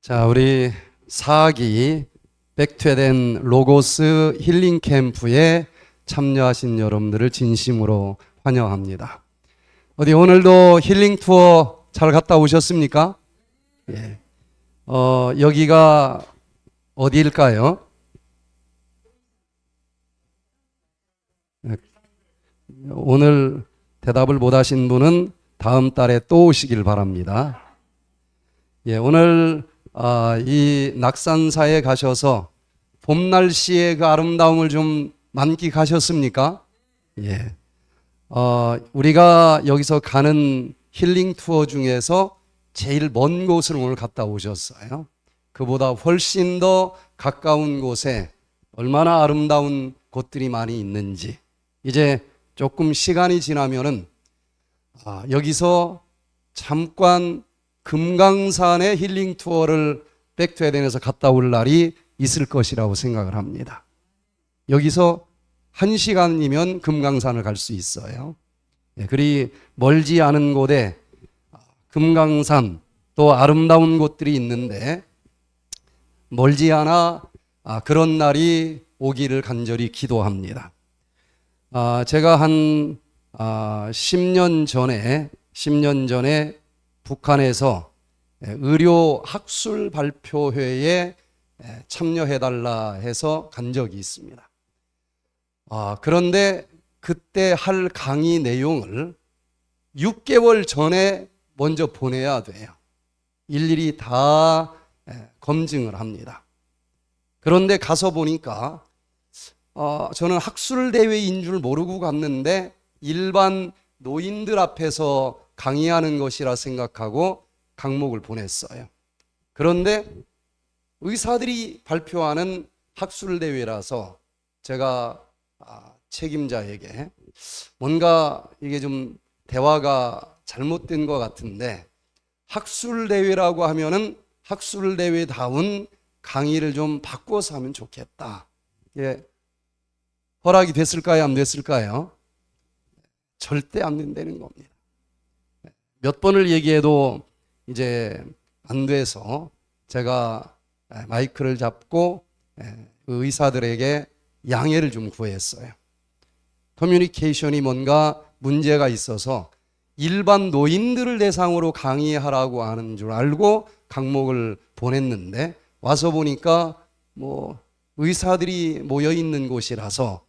자, 우리 4기 백투에덴 로고스 힐링 캠프에 참여하신 여러분들을 진심으로 환영합니다. 어디 오늘도 힐링 투어 잘 갔다 오셨습니까? 예. 여기가 어디일까요? 오늘 대답을 못 하신 분은 다음 달에 또 오시길 바랍니다. 예, 오늘 이 낙산사에 가셔서 봄 날씨의 그 아름다움을 좀 만끽하셨습니까? 예. 우리가 여기서 가는 힐링 투어 중에서 제일 먼 곳을 오늘 갔다 오셨어요. 그보다 훨씬 더 가까운 곳에 얼마나 아름다운 곳들이 많이 있는지 이제 조금 시간이 지나면은 여기서 잠깐 금강산의 힐링 투어를 백투에덴에서 갔다 올 날이 있을 것이라고 생각을 합니다. 여기서 1시간이면 금강산을 갈 수 있어요. 그리 멀지 않은 곳에 금강산 또 아름다운 곳들이 있는데 멀지 않아 그런 날이 오기를 간절히 기도합니다. 제가 한 10년 전에 북한에서 의료 학술 발표회에 참여해달라 해서 간 적이 있습니다. 그런데 그때 할 강의 내용을 6개월 전에 먼저 보내야 돼요. 일일이 다 검증을 합니다. 그런데 가서 보니까 저는 학술대회인 줄 모르고 갔는데 일반 노인들 앞에서 강의하는 것이라 생각하고 강목을 보냈어요. 그런데 의사들이 발표하는 학술대회라서 제가 책임자에게 뭔가 이게 좀 대화가 잘못된 것 같은데 학술대회라고 하면은 학술대회다운 강의를 좀 바꿔서 하면 좋겠다. 예, 허락이 됐을까요? 안 됐을까요? 절대 안 된다는 겁니다. 몇 번을 얘기해도 이제 안 돼서 제가 마이크를 잡고 의사들에게 양해를 좀 구했어요. 커뮤니케이션이 뭔가 문제가 있어서 일반 노인들을 대상으로 강의하라고 하는 줄 알고 강목을 보냈는데 와서 보니까 의사들이 모여 있는 곳이라서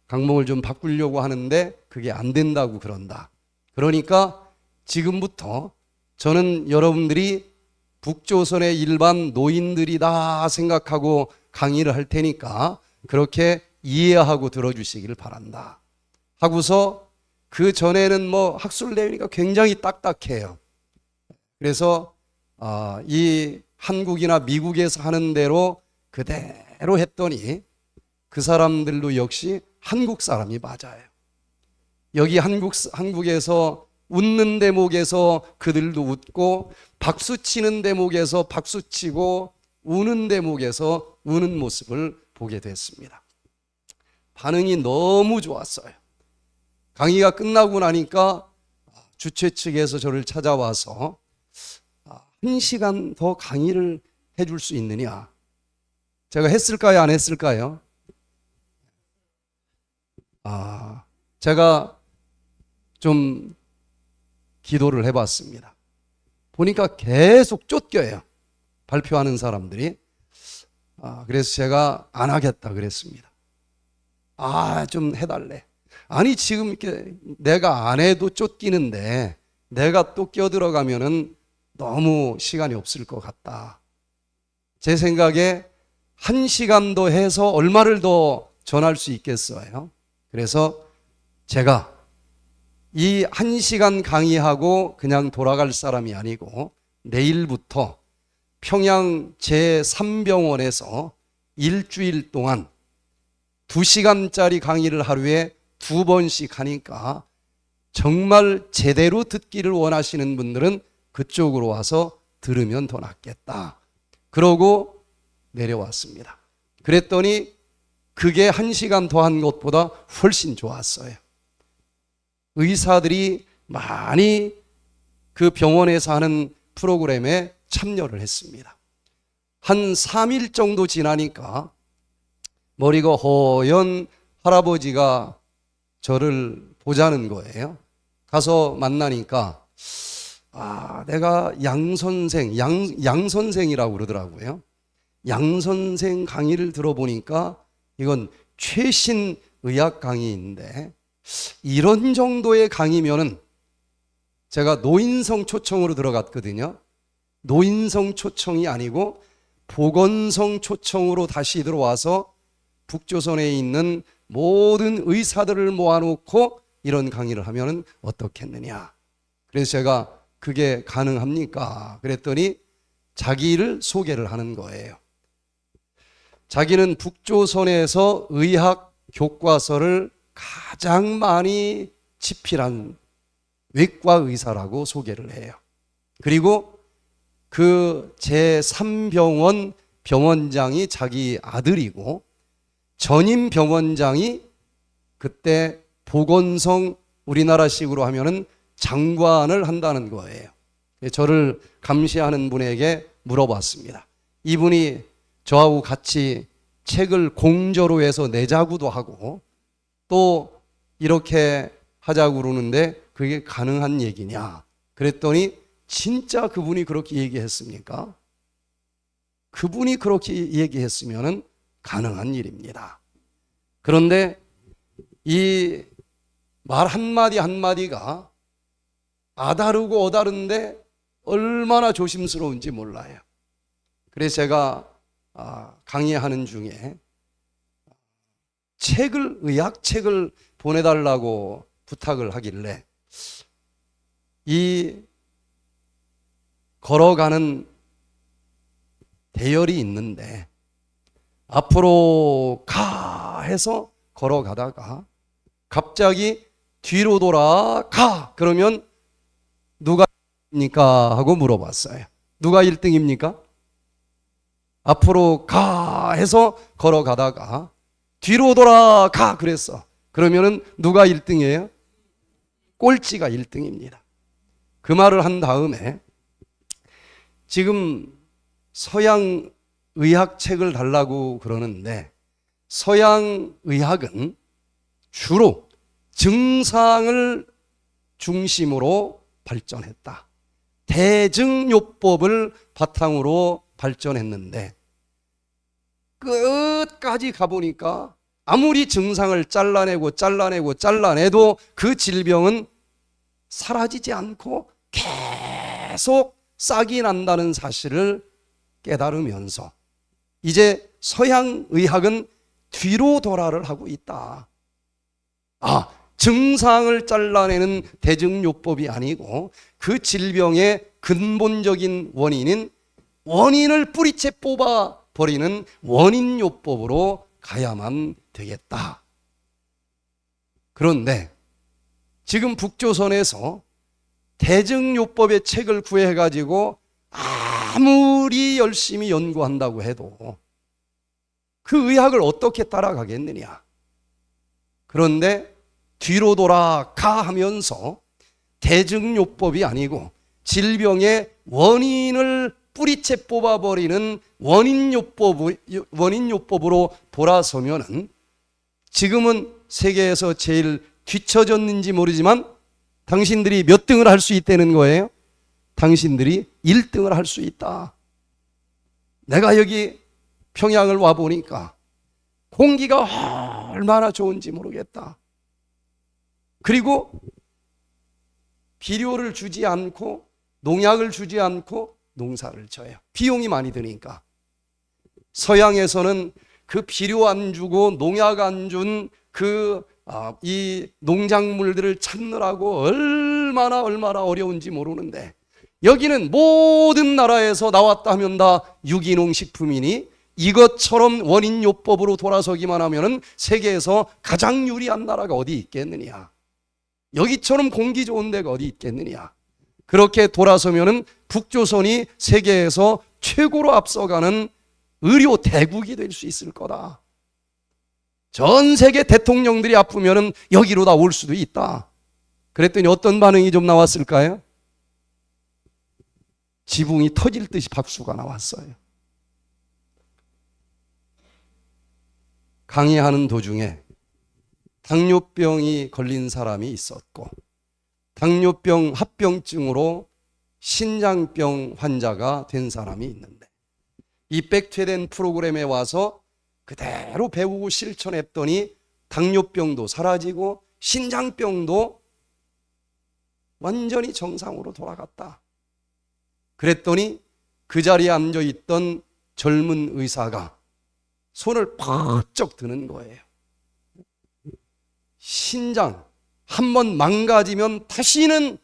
강목을 좀 바꾸려고 하는데 그게 안 된다고 그런다. 그러니까 지금부터 저는 여러분들이 북조선의 일반 노인들이다 생각하고 강의를 할 테니까 그렇게 이해하고 들어주시기를 바란다. 하고서 그 전에는 학술대회니까 굉장히 딱딱해요. 그래서 이 한국이나 미국에서 하는 대로 그대로 했더니 그 사람들도 역시 한국 사람이 맞아요. 여기 한국에서 웃는 대목에서 그들도 웃고 박수 치는 대목에서 박수 치고 우는 대목에서 우는 모습을 보게 됐습니다. 반응이 너무 좋았어요. 강의가 끝나고 나니까 주최 측에서 저를 찾아와서 1시간 더 강의를 해줄 수 있느냐. 제가 했을까요? 안 했을까요? 제가 좀 기도를 해봤습니다. 보니까 계속 쫓겨요. 발표하는 사람들이. 그래서 제가 안 하겠다 그랬습니다. 좀 해달래. 아니 지금 이렇게 내가 안 해도 쫓기는데 내가 또 껴들어가면은 너무 시간이 없을 것 같다. 제 생각에 1시간 더 해서 얼마를 더 전할 수 있겠어요. 그래서 제가 이 1시간 강의하고 그냥 돌아갈 사람이 아니고 내일부터 평양 제3병원에서 일주일 동안 2시간짜리 강의를 하루에 2번씩 하니까 정말 제대로 듣기를 원하시는 분들은 그쪽으로 와서 들으면 더 낫겠다. 그러고 내려왔습니다. 그랬더니 그게 1시간 더 한 것보다 훨씬 좋았어요. 의사들이 많이 그 병원에서 하는 프로그램에 참여를 했습니다. 한 3일 정도 지나니까 머리가 허연 할아버지가 저를 보자는 거예요. 가서 만나니까 내가 양 선생이라고 그러더라고요. 양 선생 강의를 들어보니까 이건 최신 의학 강의인데 이런 정도의 강의면은 제가 노인성 초청으로 들어갔거든요. 노인성 초청이 아니고 보건성 초청으로 다시 들어와서 북조선에 있는 모든 의사들을 모아놓고 이런 강의를 하면 어떻겠느냐. 그래서 제가 그게 가능합니까? 그랬더니 자기를 소개를 하는 거예요. 자기는 북조선에서 의학 교과서를 가장 많이 집필한 외과 의사라고 소개를 해요. 그리고 그 제3병원 병원장이 자기 아들이고 전임 병원장이 그때 보건성 우리나라식으로 하면은 장관을 한다는 거예요. 저를 감시하는 분에게 물어봤습니다. 이분이 저하고 같이 책을 공저로 해서 내자구도 하고 또 이렇게 하자고 그러는데 그게 가능한 얘기냐? 그랬더니 진짜 그분이 그렇게 얘기했습니까? 그분이 그렇게 얘기했으면 가능한 일입니다. 그런데 이 말 한마디 한마디가 아다르고 어다른데 얼마나 조심스러운지 몰라요. 그래서 제가 강의하는 중에 의학책을 보내달라고 부탁을 하길래 이 걸어가는 대열이 있는데 앞으로 가 해서 걸어가다가 갑자기 뒤로 돌아 가 그러면 누가 1등입니까? 하고 물어봤어요. 누가 1등입니까? 앞으로 가 해서 걸어가다가 뒤로 돌아가 그랬어. 그러면은 누가 1등이에요? 꼴찌가 1등입니다. 그 말을 한 다음에 지금 서양 의학 책을 달라고 그러는데 서양 의학은 주로 증상을 중심으로 발전했다. 대증요법을 바탕으로 발전했는데 끝까지 가보니까 아무리 증상을 잘라내도 그 질병은 사라지지 않고 계속 싹이 난다는 사실을 깨달으면서 이제 서양 의학은 뒤로 돌아를 하고 있다. 증상을 잘라내는 대증요법이 아니고 그 질병의 근본적인 원인을 뿌리채 뽑아버리는 원인요법으로 가야만 되겠다. 그런데 지금 북조선에서 대증요법의 책을 구해가지고 아무리 열심히 연구한다고 해도 그 의학을 어떻게 따라가겠느냐. 그런데 뒤로 돌아가 하면서 대증요법이 아니고 질병의 원인을 뿌리채 뽑아버리는 원인요법으로 돌아서면은 지금은 세계에서 제일 뒤처졌는지 모르지만 당신들이 몇 등을 할 수 있다는 거예요? 당신들이 1등을 할 수 있다. 내가 여기 평양을 와보니까 공기가 얼마나 좋은지 모르겠다. 그리고 비료를 주지 않고 농약을 주지 않고 농사를 져요. 비용이 많이 드니까. 서양에서는 그 비료 안 주고 농약 안 준 이 농작물들을 찾느라고 얼마나 어려운지 모르는데 여기는 모든 나라에서 나왔다 하면 다 유기농 식품이니 이것처럼 원인요법으로 돌아서기만 하면 세계에서 가장 유리한 나라가 어디 있겠느냐. 여기처럼 공기 좋은 데가 어디 있겠느냐. 그렇게 돌아서면 북조선이 세계에서 최고로 앞서가는 의료 대국이 될 수 있을 거다. 전 세계 대통령들이 아프면 여기로 다 올 수도 있다. 그랬더니 어떤 반응이 좀 나왔을까요? 지붕이 터질 듯이 박수가 나왔어요. 강의하는 도중에 당뇨병이 걸린 사람이 있었고 당뇨병 합병증으로 신장병 환자가 된 사람이 있는데 이 백퇴된 프로그램에 와서 그대로 배우고 실천했더니 당뇨병도 사라지고 신장병도 완전히 정상으로 돌아갔다. 그랬더니 그 자리에 앉아있던 젊은 의사가 손을 팍쩍 드는 거예요. 신장 한번 망가지면 다시는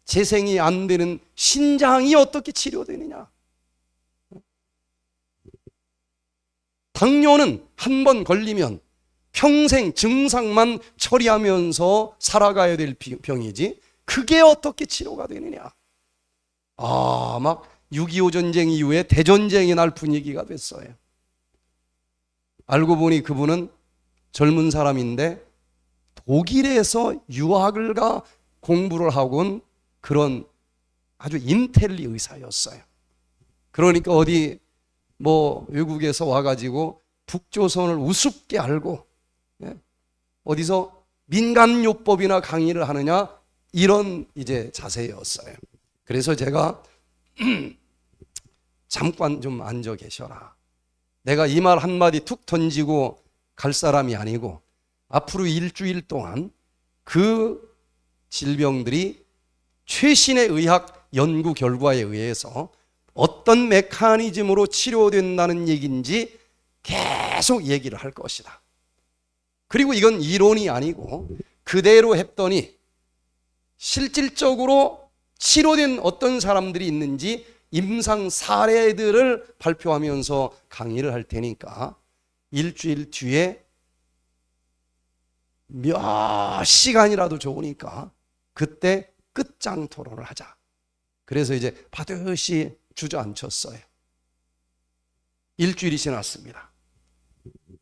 재생이 안 되는 신장이 어떻게 치료되느냐? 당뇨는 한번 걸리면 평생 증상만 처리하면서 살아가야 될 병이지 그게 어떻게 치료가 되느냐? 막 6.25 전쟁 이후에 대전쟁이 날 분위기가 됐어요. 알고 보니 그분은 젊은 사람인데 독일에서 유학을 가 공부를 하고 온 그런 아주 인텔리 의사였어요. 그러니까 어디 외국에서 와가지고 북조선을 우습게 알고 어디서 민간요법이나 강의를 하느냐 이런 이제 자세였어요. 그래서 제가 잠깐 좀 앉아 계셔라. 내가 이 말 한마디 툭 던지고 갈 사람이 아니고 앞으로 일주일 동안 그 질병들이 최신의 의학 연구 결과에 의해서 어떤 메커니즘으로 치료된다는 얘기인지 계속 얘기를 할 것이다. 그리고 이건 이론이 아니고 그대로 했더니 실질적으로 치료된 어떤 사람들이 있는지 임상 사례들을 발표하면서 강의를 할 테니까 일주일 뒤에 몇 시간이라도 좋으니까 그때 끝장 토론을 하자. 그래서 이제 반드시 주저앉혔어요. 일주일이 지났습니다.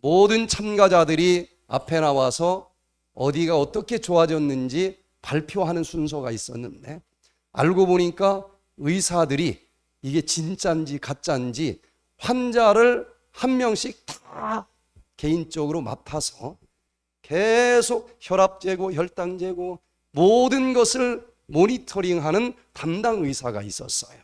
모든 참가자들이 앞에 나와서 어디가 어떻게 좋아졌는지 발표하는 순서가 있었는데 알고 보니까 의사들이 이게 진짜인지 가짜인지 환자를 한 명씩 다 개인적으로 맡아서 계속 혈압 재고 혈당 재고 모든 것을 모니터링하는 담당 의사가 있었어요.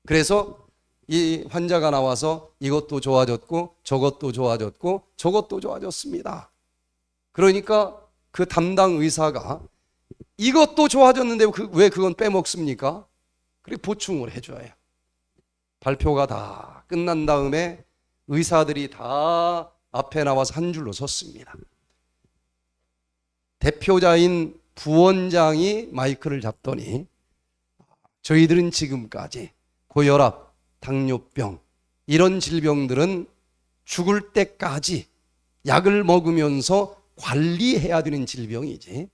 그래서 이 환자가 나와서 이것도 좋아졌고 저것도 좋아졌고 저것도 좋아졌습니다. 그러니까 그 담당 의사가 이것도 좋아졌는데 왜 그건 빼먹습니까? 그리고 보충을 해줘요. 발표가 다 끝난 다음에 의사들이 다 앞에 나와서 한 줄로 섰습니다. 대표자인 부원장이 마이크를 잡더니 저희들은 지금까지 고혈압, 당뇨병 이런 질병들은 죽을 때까지 약을 먹으면서 관리해야 되는 질병이지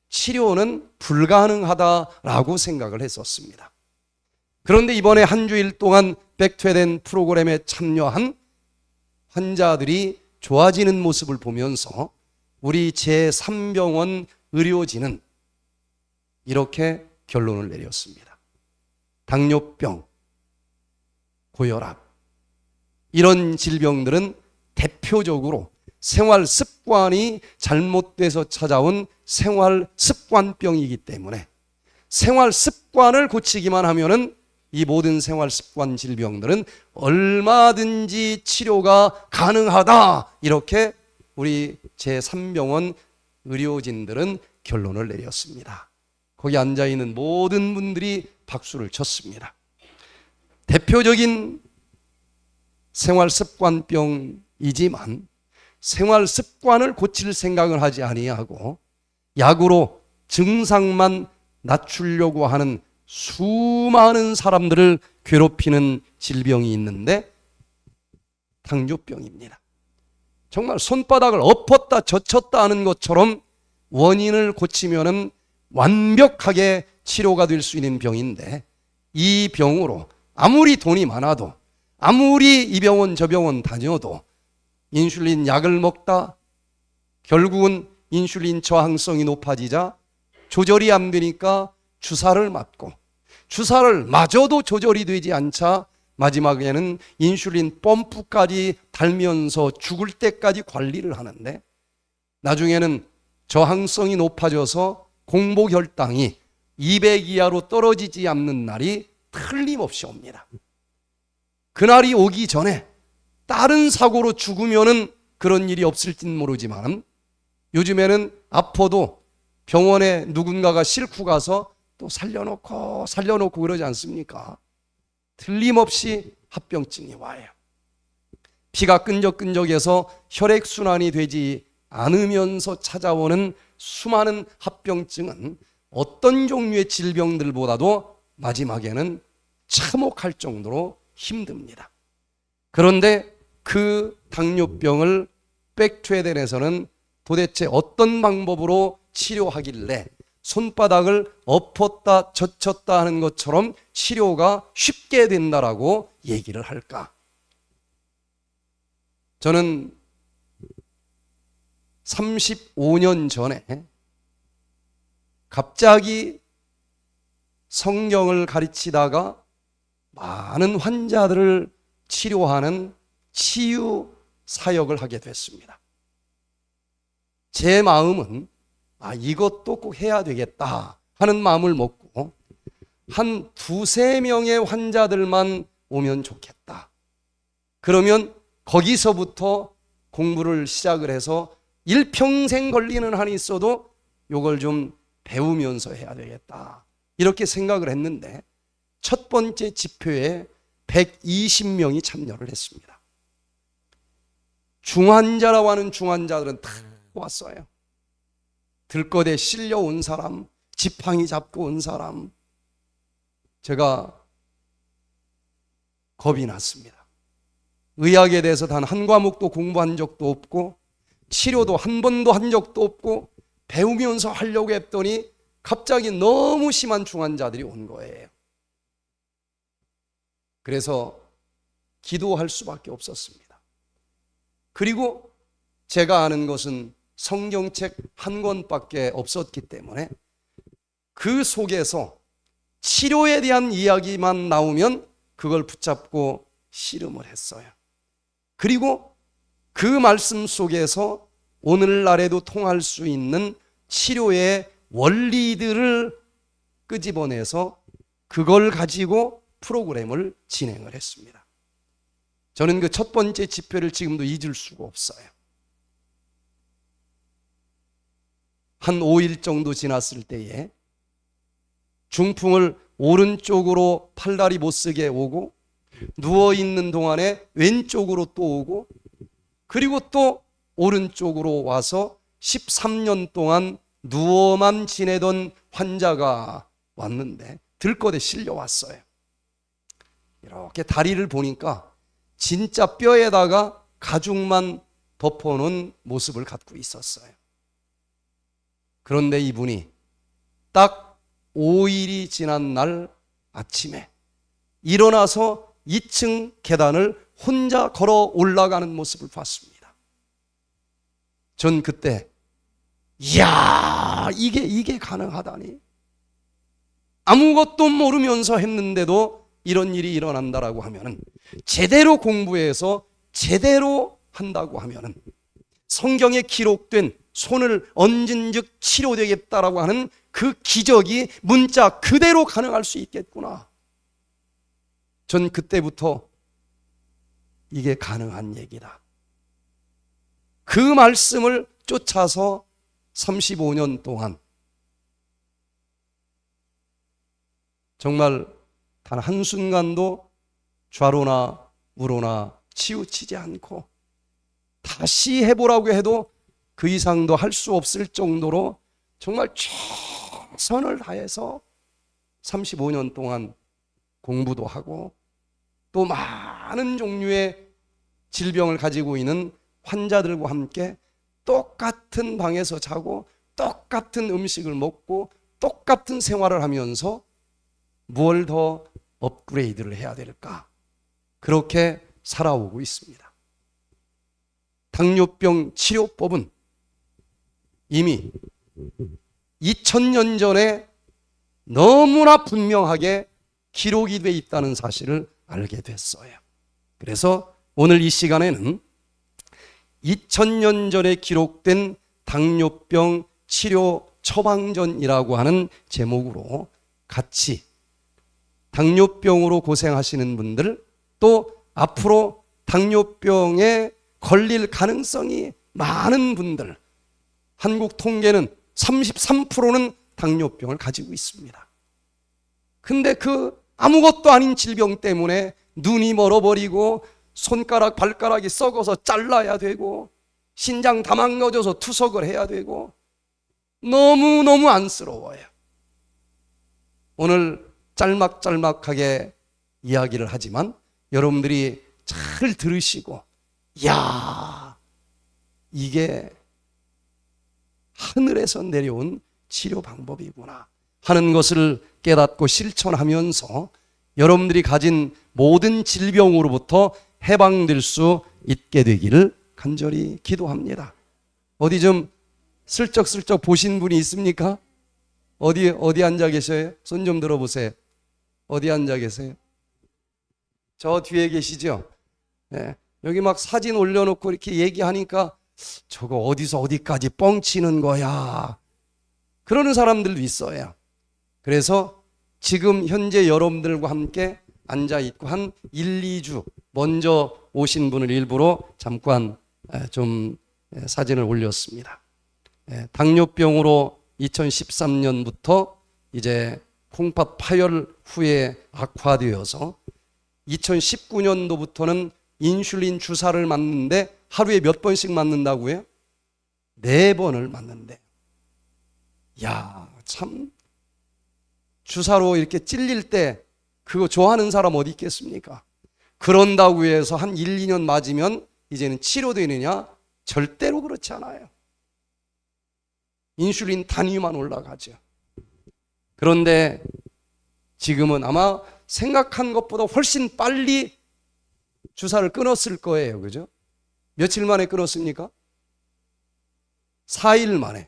치료는 불가능하다라고 생각을 했었습니다. 그런데 이번에 한 주일 동안 백퇴된 프로그램에 참여한 환자들이 좋아지는 모습을 보면서 우리 제3병원 의료진은 이렇게 결론을 내렸습니다. 당뇨병, 고혈압 이런 질병들은 대표적으로 생활 습관이 잘못돼서 찾아온 생활 습관병이기 때문에 생활 습관을 고치기만 하면은 이 모든 생활 습관 질병들은 얼마든지 치료가 가능하다. 이렇게 우리 제3병원 의료진들은 결론을 내렸습니다. 거기 앉아있는 모든 분들이 박수를 쳤습니다. 대표적인 생활 습관병이지만 생활 습관을 고칠 생각을 하지 아니하고 약으로 증상만 낮추려고 하는 수많은 사람들을 괴롭히는 질병이 있는데 당뇨병입니다. 정말 손바닥을 엎었다 젖혔다 하는 것처럼 원인을 고치면은 완벽하게 치료가 될 수 있는 병인데 이 병으로 아무리 돈이 많아도 아무리 이 병원 저 병원 다녀도 인슐린 약을 먹다 결국은 인슐린 저항성이 높아지자 조절이 안 되니까 주사를 맞고 주사를 맞아도 조절이 되지 않자 마지막에는 인슐린 펌프까지 달면서 죽을 때까지 관리를 하는데 나중에는 저항성이 높아져서 공복 혈당이 200 이하로 떨어지지 않는 날이 틀림없이 옵니다. 그날이 오기 전에 다른 사고로 죽으면은 그런 일이 없을진 모르지만 요즘에는 아파도 병원에 누군가가 싣고 가서 또 살려놓고 그러지 않습니까? 틀림없이 합병증이 와요. 피가 끈적끈적해서 혈액순환이 되지 않으면서 찾아오는 수많은 합병증은 어떤 종류의 질병들보다도 마지막에는 참혹할 정도로 힘듭니다. 그런데 그 당뇨병을 백트웨덴에서는 도대체 어떤 방법으로 치료하길래 손바닥을 엎었다 젖혔다 하는 것처럼 치료가 쉽게 된다라고 얘기를 할까? 저는 35년 전에 갑자기 성경을 가르치다가 많은 환자들을 치료하는 치유 사역을 하게 됐습니다. 제 마음은 이것도 꼭 해야 되겠다 하는 마음을 먹고 한 2-3명의 환자들만 오면 좋겠다. 그러면 거기서부터 공부를 시작을 해서 일평생 걸리는 한이 있어도 이걸 좀 배우면서 해야 되겠다. 이렇게 생각을 했는데 첫 번째 집회에 120명이 참여를 했습니다. 중환자라고 하는 중환자들은 다 왔어요. 들것에 실려온 사람, 지팡이 잡고 온 사람. 제가 겁이 났습니다. 의학에 대해서 단 한 과목도 공부한 적도 없고 치료도 한 번도 한 적도 없고 배우면서 하려고 했더니 갑자기 너무 심한 중환자들이 온 거예요. 그래서 기도할 수밖에 없었습니다. 그리고 제가 아는 것은 성경책 한 권밖에 없었기 때문에 그 속에서 치료에 대한 이야기만 나오면 그걸 붙잡고 씨름을 했어요. 그리고 그 말씀 속에서 오늘날에도 통할 수 있는 치료의 원리들을 끄집어내서 그걸 가지고 프로그램을 진행을 했습니다. 저는 그 첫 번째 집회를 지금도 잊을 수가 없어요. 한 5일 정도 지났을 때에 중풍을 오른쪽으로 팔다리 못 쓰게 오고 누워있는 동안에 왼쪽으로 또 오고 그리고 또 오른쪽으로 와서 13년 동안 누워만 지내던 환자가 왔는데 들것에 실려왔어요. 이렇게 다리를 보니까 진짜 뼈에다가 가죽만 덮어놓은 모습을 갖고 있었어요. 그런데 이분이 딱 5일이 지난 날 아침에 일어나서 2층 계단을 혼자 걸어 올라가는 모습을 봤습니다. 전 그때 이야 이게 가능하다니, 아무것도 모르면서 했는데도 이런 일이 일어난다라고 하면은, 제대로 공부해서 제대로 한다고 하면은 성경에 기록된 손을 얹은 즉 치료되겠다라고 하는 그 기적이 문자 그대로 가능할 수 있겠구나. 전 그때부터 이게 가능한 얘기다. 그 말씀을 쫓아서 35년 동안 정말 단 한순간도 좌로나 우로나 치우치지 않고 다시 해보라고 해도 그 이상도 할 수 없을 정도로 정말 최선을 다해서 35년 동안 공부도 하고 또 많은 종류의 질병을 가지고 있는 환자들과 함께 똑같은 방에서 자고 똑같은 음식을 먹고 똑같은 생활을 하면서 뭘 더 업그레이드를 해야 될까? 그렇게 살아오고 있습니다. 당뇨병 치료법은 이미 2000년 전에 너무나 분명하게 기록이 돼 있다는 사실을 알게 됐어요. 그래서 오늘 이 시간에는 2000년 전에 기록된 당뇨병 치료 처방전이라고 하는 제목으로 같이 당뇨병으로 고생하시는 분들, 또 앞으로 당뇨병에 걸릴 가능성이 많은 분들, 한국 통계는 33%는 당뇨병을 가지고 있습니다. 근데 그 아무것도 아닌 질병 때문에 눈이 멀어버리고 손가락, 발가락이 썩어서 잘라야 되고 신장 다 망가져서 투석을 해야 되고 너무너무 안쓰러워요. 오늘 짤막짤막하게 이야기를 하지만 여러분들이 잘 들으시고, 야, 이게 하늘에서 내려온 치료 방법이구나 하는 것을 깨닫고 실천하면서 여러분들이 가진 모든 질병으로부터 해방될 수 있게 되기를 간절히 기도합니다. 어디 좀 슬쩍슬쩍 보신 분이 있습니까? 어디 앉아 계셔요? 손 좀 들어보세요. 어디 앉아 계세요? 저 뒤에 계시죠? 네. 여기 막 사진 올려놓고 이렇게 얘기하니까 저거 어디서 어디까지 뻥치는 거야, 그러는 사람들도 있어요. 그래서 지금 현재 여러분들과 함께 앉아있고 한 1, 2주 먼저 오신 분을 일부러 잠깐 좀 사진을 올렸습니다. 당뇨병으로 2013년부터 이제 콩팥 파열 후에 악화되어서 2019년도부터는 인슐린 주사를 맞는데 하루에 몇 번씩 맞는다고요? 4번을 맞는데, 야, 참 주사로 이렇게 찔릴 때 그거 좋아하는 사람 어디 있겠습니까? 그런다고 해서 한 1, 2년 맞으면 이제는 치료되느냐? 절대로 그렇지 않아요. 인슐린 단위만 올라가죠. 그런데 지금은 아마 생각한 것보다 훨씬 빨리 주사를 끊었을 거예요. 그죠? 며칠 만에 끊었습니까? 4일 만에.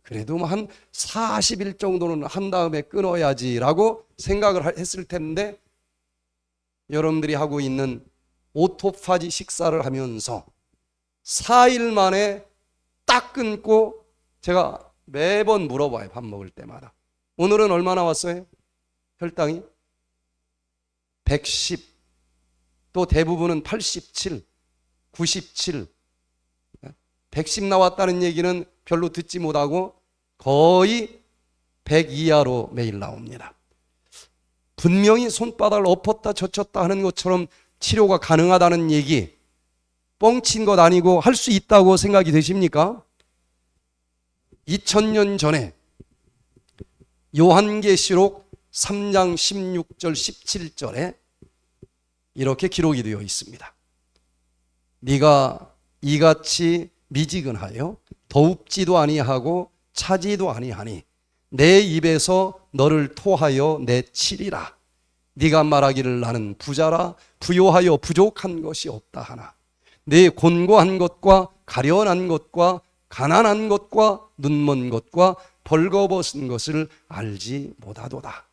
그래도 한 40일 정도는 한 다음에 끊어야지라고 생각을 했을 텐데, 여러분들이 하고 있는 오토파지 식사를 하면서 4일 만에 딱 끊고, 제가 매번 물어봐요. 밥 먹을 때마다. 오늘은 얼마나 왔어요? 혈당이? 110, 또 대부분은 87, 97, 110 나왔다는 얘기는 별로 듣지 못하고 거의 100 이하로 매일 나옵니다. 분명히 손바닥을 엎었다 젖혔다 하는 것처럼 치료가 가능하다는 얘기, 뻥친 것 아니고 할 수 있다고 생각이 되십니까? 2000년 전에 요한계시록 3장 16절 17절에 이렇게 기록이 되어 있습니다. 네가 이같이 미지근하여 더웁지도 아니하고 차지도 아니하니 내 입에서 너를 토하여 내치리라. 네가 말하기를 나는 부자라 부요하여 부족한 것이 없다 하나 내 곤고한 것과 가련한 것과 가난한 것과 눈먼 것과 벌거벗은 것을 알지 못하도다.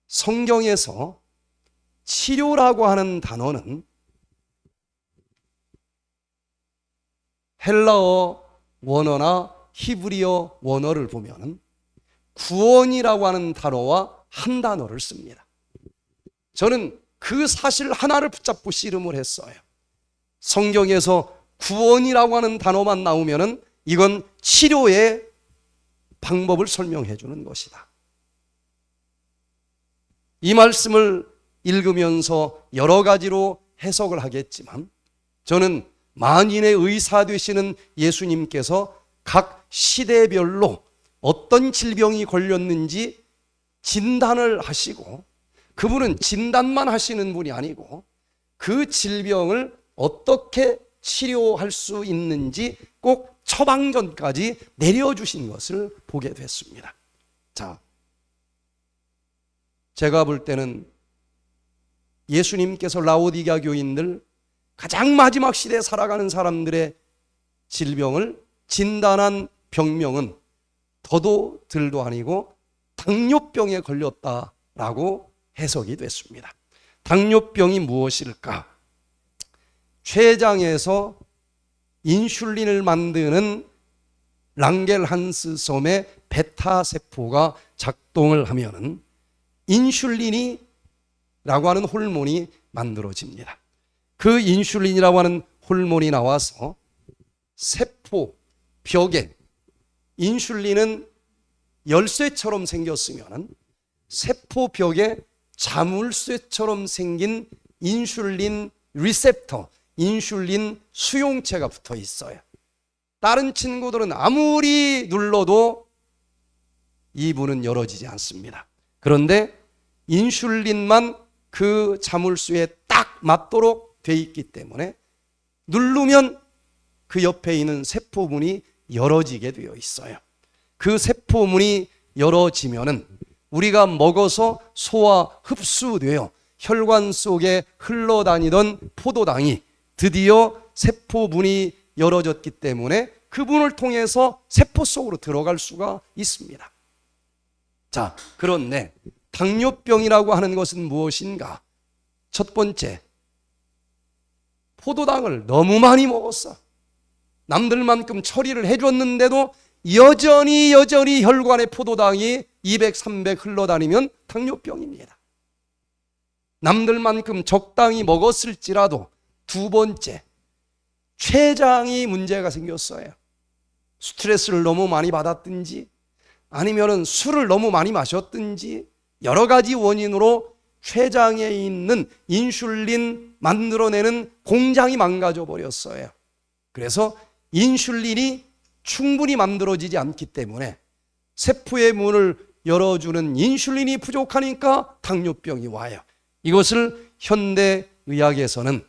성경에서 치료라고 하는 단어는 헬라어 원어나 히브리어 원어를 보면 구원이라고 하는 단어와 한 단어를 씁니다. 저는 그 사실 하나를 붙잡고 씨름을 했어요. 성경에서 구원이라고 하는 단어만 나오면은 이건 치료의 방법을 설명해 주는 것이다. 이 말씀을 읽으면서 여러 가지로 해석을 하겠지만, 저는 만인의 의사 되시는 예수님께서 각 시대별로 어떤 질병이 걸렸는지 진단을 하시고, 그분은 진단만 하시는 분이 아니고 그 질병을 어떻게 치료할 수 있는지 꼭 처방전까지 내려주신 것을 보게 됐습니다. 자, 제가 볼 때는 예수님께서 라오디게아 교인들, 가장 마지막 시대에 살아가는 사람들의 질병을 진단한 병명은 더도 덜도 아니고 당뇨병에 걸렸다라고 해석이 됐습니다. 당뇨병이 무엇일까? 췌장에서 인슐린을 만드는 랑겔한스 섬의 베타 세포가 작동을 하면은 인슐린이라고 하는 호르몬이 만들어집니다. 그 인슐린이라고 하는 호르몬이 나와서 세포 벽에, 인슐린은 열쇠처럼 생겼으면 세포 벽에 자물쇠처럼 생긴 인슐린 리셉터, 인슐린 수용체가 붙어 있어요. 다른 친구들은 아무리 눌러도 이 문은 열어지지 않습니다. 그런데 인슐린만 그 자물쇠에 딱 맞도록 돼 있기 때문에 누르면 그 옆에 있는 세포문이 열어지게 되어 있어요. 그 세포문이 열어지면은 우리가 먹어서 소화 흡수되어 혈관 속에 흘러다니던 포도당이 드디어 세포문이 열어졌기 때문에 그 문을 통해서 세포 속으로 들어갈 수가 있습니다. 자, 그런데 당뇨병이라고 하는 것은 무엇인가? 첫 번째, 포도당을 너무 많이 먹었어. 남들만큼 처리를 해줬는데도 여전히 혈관에 포도당이 200, 300 흘러다니면 당뇨병입니다. 남들만큼 적당히 먹었을지라도 두 번째, 췌장이 문제가 생겼어요. 스트레스를 너무 많이 받았든지 아니면은 술을 너무 많이 마셨든지 여러 가지 원인으로 췌장에 있는 인슐린 만들어내는 공장이 망가져 버렸어요. 그래서 인슐린이 충분히 만들어지지 않기 때문에 세포의 문을 열어주는 인슐린이 부족하니까 당뇨병이 와요. 이것을 현대의학에서는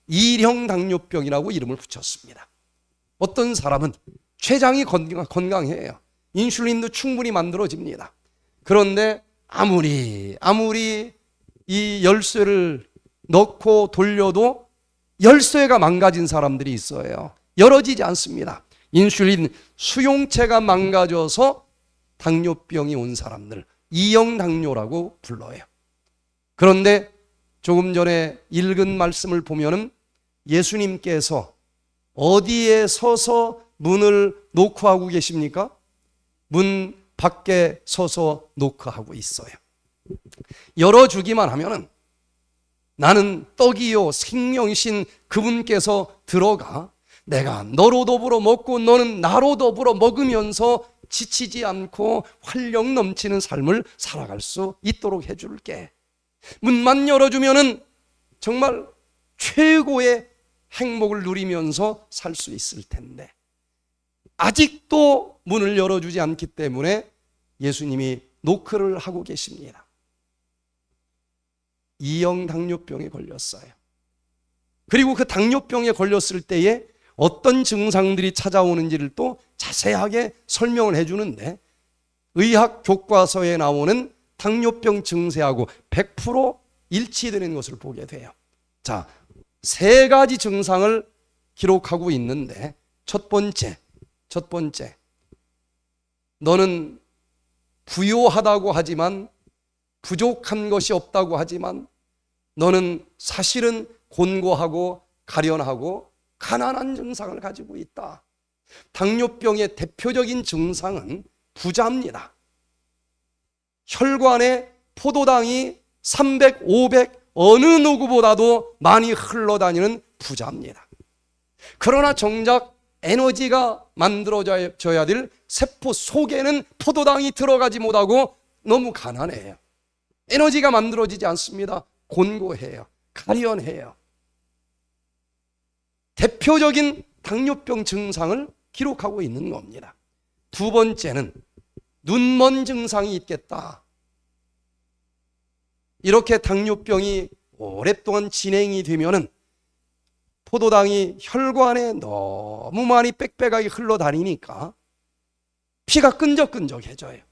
2형 당뇨병이라고 이름을 붙였습니다. 어떤 사람은 췌장이 건강해요. 인슐린도 충분히 만들어집니다. 그런데 아무리 이 열쇠를 넣고 돌려도 열쇠가 망가진 사람들이 있어요. 열어지지 않습니다. 인슐린 수용체가 망가져서 당뇨병이 온 사람들 2형 당뇨라고 불러요. 그런데 조금 전에 읽은 말씀을 보면은 예수님께서 어디에 서서 문을 노크하고 계십니까? 문 밖에 서서 노크하고 있어요. 열어주기만 하면은 나는 떡이요 생명이신 그분께서 들어가 내가 너로 더불어 먹고 너는 나로 더불어 먹으면서 지치지 않고 활력 넘치는 삶을 살아갈 수 있도록 해줄게. 문만 열어주면은 정말 최고의 행복을 누리면서 살 수 있을 텐데 아직도 문을 열어주지 않기 때문에 예수님이 노크를 하고 계십니다. 2형 당뇨병에 걸렸어요. 그리고 그 당뇨병에 걸렸을 때에 어떤 증상들이 찾아오는지를 또 자세하게 설명을 해주는데 의학 교과서에 나오는 당뇨병 증세하고 100% 일치되는 것을 보게 돼요. 자, 3가지 증상을 기록하고 있는데 첫 번째, 너는 부요하다고 하지만 부족한 것이 없다고 하지만 너는 사실은 곤고하고 가련하고 가난한 증상을 가지고 있다. 당뇨병의 대표적인 증상은 부자입니다. 혈관에 포도당이 300, 500 어느 누구보다도 많이 흘러다니는 부자입니다. 그러나 정작 에너지가 만들어져야 될 세포 속에는 포도당이 들어가지 못하고 너무 가난해요. 에너지가 만들어지지 않습니다. 곤고해요. 가련해요. 대표적인 당뇨병 증상을 기록하고 있는 겁니다. 두 번째는 눈먼 증상이 있겠다. 이렇게 당뇨병이 오랫동안 진행이 되면은 포도당이 혈관에 너무 많이 빽빽하게 흘러다니니까 피가 끈적끈적해져요.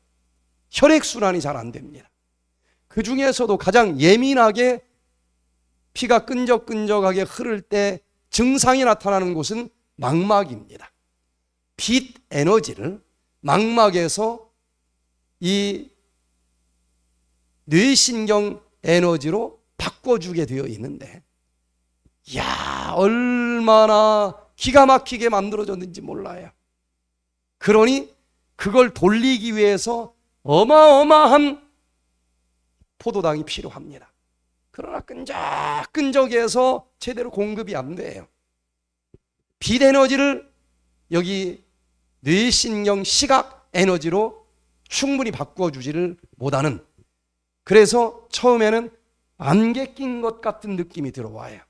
혈액순환이 잘 안 됩니다. 그 중에서도 가장 예민하게 피가 끈적끈적하게 흐를 때 증상이 나타나는 곳은 망막입니다. 빛 에너지를 망막에서 이 뇌신경 에너지로 바꿔주게 되어 있는데, 이야, 얼마나 기가 막히게 만들어졌는지 몰라요. 그러니 그걸 돌리기 위해서 어마어마한 포도당이 필요합니다. 그러나 끈적끈적해서 제대로 공급이 안 돼요. 빛 에너지를 여기 뇌신경 시각 에너지로 충분히 바꿔주지를 못하는, 그래서 처음에는 안개 낀 것 같은 느낌이 들어와요.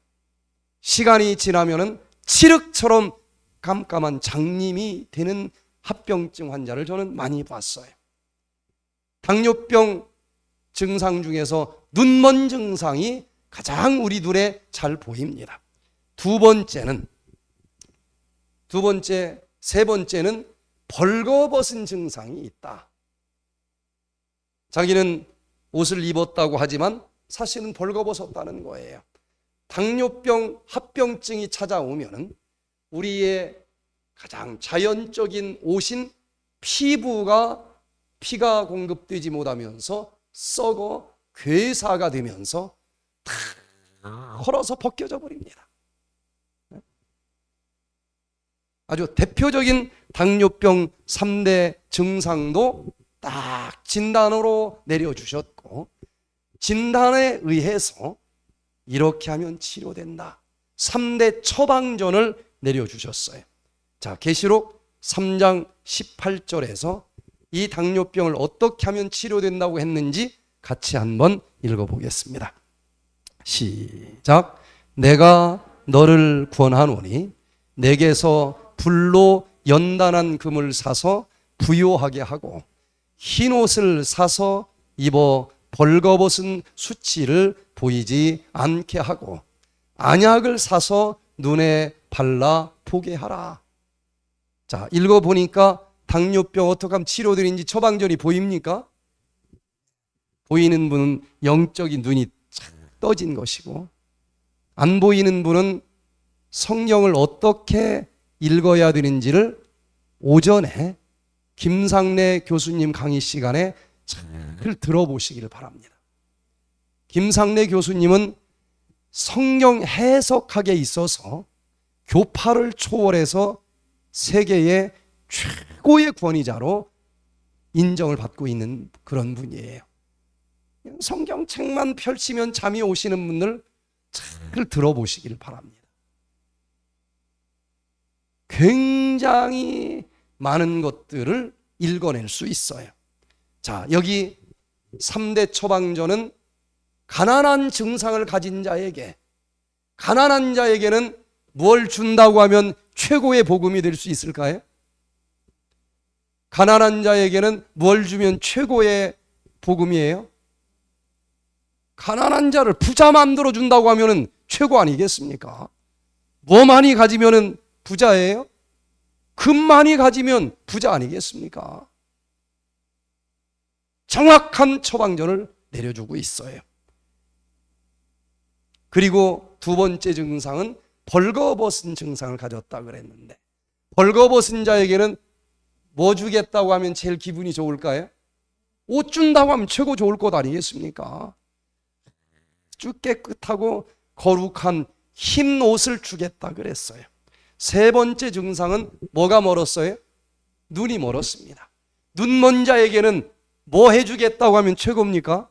시간이 지나면은 칠흑처럼 깜깜한 장님이 되는 합병증 환자를 저는 많이 봤어요. 당뇨병 증상 중에서 눈먼 증상이 가장 우리 눈에 잘 보입니다. 세 번째는 벌거벗은 증상이 있다. 자기는 옷을 입었다고 하지만 사실은 벌거벗었다는 거예요. 당뇨병 합병증이 찾아오면은 우리의 가장 자연적인 옷인 피부가 피가 공급되지 못하면서 썩어 괴사가 되면서 다 헐어서 벗겨져 버립니다. 아주 대표적인 당뇨병 3대 증상도 딱 진단으로 내려주셨고, 진단에 의해서 이렇게 하면 치료된다, 3대 처방전을 내려주셨어요. 자, 계시록 3장 18절에서 이 당뇨병을 어떻게 하면 치료된다고 했는지 같이 한번 읽어보겠습니다. 시작. 내가 너를 구원하노니 내게서 불로 연단한 금을 사서 부요하게 하고 흰 옷을 사서 입어 벌거벗은 수치를 보이지 않게 하고 안약을 사서 눈에 발라 보게 하라. 자, 읽어보니까 당뇨병 어떻게 하면 치료되는지 처방전이 보입니까? 보이는 분은 영적인 눈이 떠진 것이고, 안 보이는 분은 성경을 어떻게 읽어야 되는지를 오전에 김상래 교수님 강의 시간에 잘 들어보시기를 바랍니다. 김상래 교수님은 성경 해석학에 있어서 교파를 초월해서 세계의 최고의 권위자로 인정을 받고 있는 그런 분이에요. 성경책만 펼치면 잠이 오시는 분들 잘 들어보시기를 바랍니다. 굉장히 많은 것들을 읽어낼 수 있어요. 자, 여기 3대 처방전은 가난한 증상을 가진 자에게, 가난한 자에게는 뭘 준다고 하면 최고의 복음이 될 수 있을까요? 가난한 자에게는 뭘 주면 최고의 복음이에요? 가난한 자를 부자 만들어 준다고 하면 최고 아니겠습니까? 뭐 많이 가지면 부자예요? 금 많이 가지면 부자 아니겠습니까? 정확한 처방전을 내려주고 있어요. 그리고 두 번째 증상은 벌거벗은 증상을 가졌다 그랬는데, 벌거벗은 자에게는 뭐 주겠다고 하면 제일 기분이 좋을까요? 옷 준다고 하면 최고 좋을 것 아니겠습니까? 아주 깨끗하고 거룩한 흰 옷을 주겠다 그랬어요. 세 번째 증상은 뭐가 멀었어요? 눈이 멀었습니다. 눈 먼 자에게는 뭐 해주겠다고 하면 최고입니까?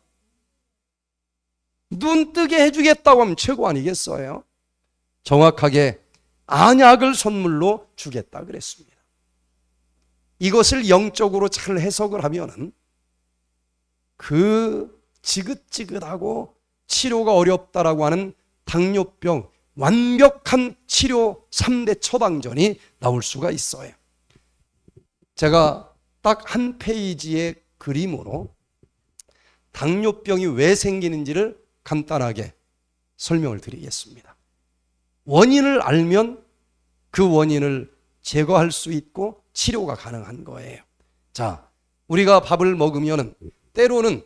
눈 뜨게 해주겠다고 하면 최고 아니겠어요? 정확하게 안약을 선물로 주겠다 그랬습니다. 이것을 영적으로 잘 해석을 하면은 그 지긋지긋하고 치료가 어렵다라고 하는 당뇨병 완벽한 치료 3대 처방전이 나올 수가 있어요. 제가 딱 한 페이지의 그림으로 당뇨병이 왜 생기는지를 간단하게 설명을 드리겠습니다. 원인을 알면 그 원인을 제거할 수 있고 치료가 가능한 거예요. 자, 우리가 밥을 먹으면 때로는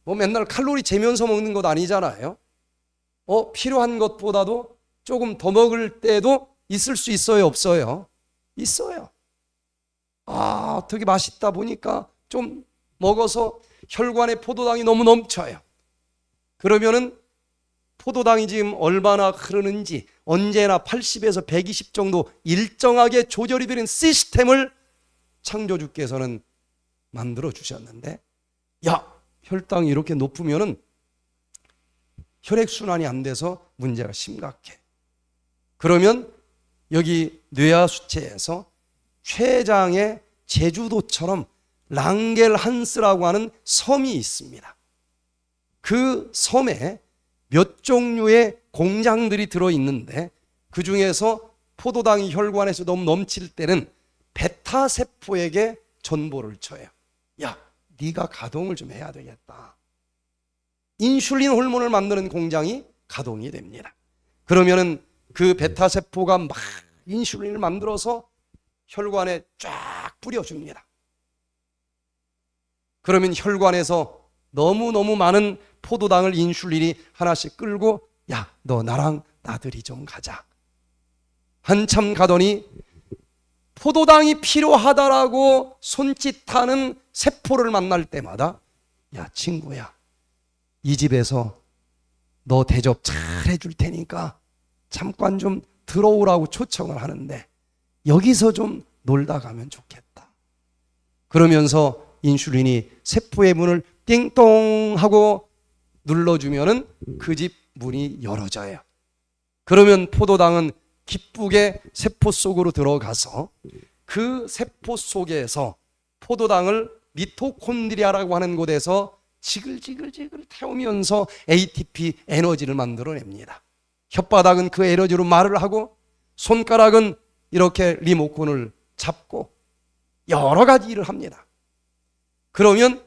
뭐 맨날 칼로리 재면서 먹는 것 아니잖아요. 필요한 것보다도 조금 더 먹을 때도 있을 수 있어요, 없어요? 있어요. 어떻게 맛있다 보니까 좀 먹어서 혈관에 포도당이 너무 넘쳐요. 그러면은 포도당이 지금 얼마나 흐르는지 언제나 80에서 120 정도 일정하게 조절이 되는 시스템을 창조주께서는 만들어 주셨는데, 야, 혈당이 이렇게 높으면은 혈액순환이 안 돼서 문제가 심각해. 그러면 여기 뇌하수체에서 췌장의 제주도처럼 랑겔한스라고 하는 섬이 있습니다. 그 섬에 몇 종류의 공장들이 들어있는데, 그 중에서 포도당이 혈관에서 너무 넘칠 때는 베타세포에게 전보를 쳐요. 야, 네가 가동을 좀 해야 되겠다. 인슐린 호르몬을 만드는 공장이 가동이 됩니다. 그러면은 그 베타세포가 막 인슐린을 만들어서 혈관에 쫙 뿌려줍니다. 그러면 혈관에서 너무너무 많은 포도당을 인슐린이 하나씩 끌고, 야, 너 나랑 나들이 좀 가자. 한참 가더니 포도당이 필요하다라고 손짓하는 세포를 만날 때마다, 야, 친구야, 이 집에서 너 대접 잘 해줄 테니까 잠깐 좀 들어오라고 초청을 하는데 여기서 좀 놀다 가면 좋겠다. 그러면서 인슐린이 세포의 문을 띵동 하고 눌러주면은 그 집 문이 열어져요. 그러면 포도당은 기쁘게 세포 속으로 들어가서 그 세포 속에서 포도당을 미토콘드리아라고 하는 곳에서 지글지글 태우면서 ATP 에너지를 만들어냅니다. 혓바닥은 그 에너지로 말을 하고 손가락은 이렇게 리모컨을 잡고 여러 가지 일을 합니다. 그러면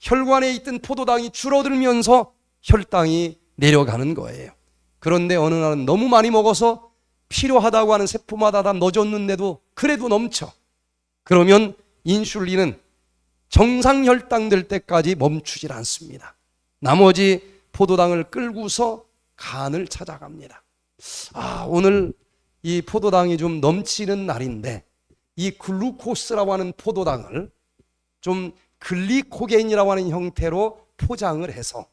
혈관에 있던 포도당이 줄어들면서 혈당이 내려가는 거예요. 그런데 어느 날은 너무 많이 먹어서 필요하다고 하는 세포마다 다 넣어줬는데도 그래도 넘쳐. 그러면 인슐린은 정상 혈당 될 때까지 멈추질 않습니다. 나머지 포도당을 끌고서 간을 찾아갑니다. 오늘 이 포도당이 좀 넘치는 날인데 이 글루코스라고 하는 포도당을 좀 글리코겐이라고 하는 형태로 포장을 해서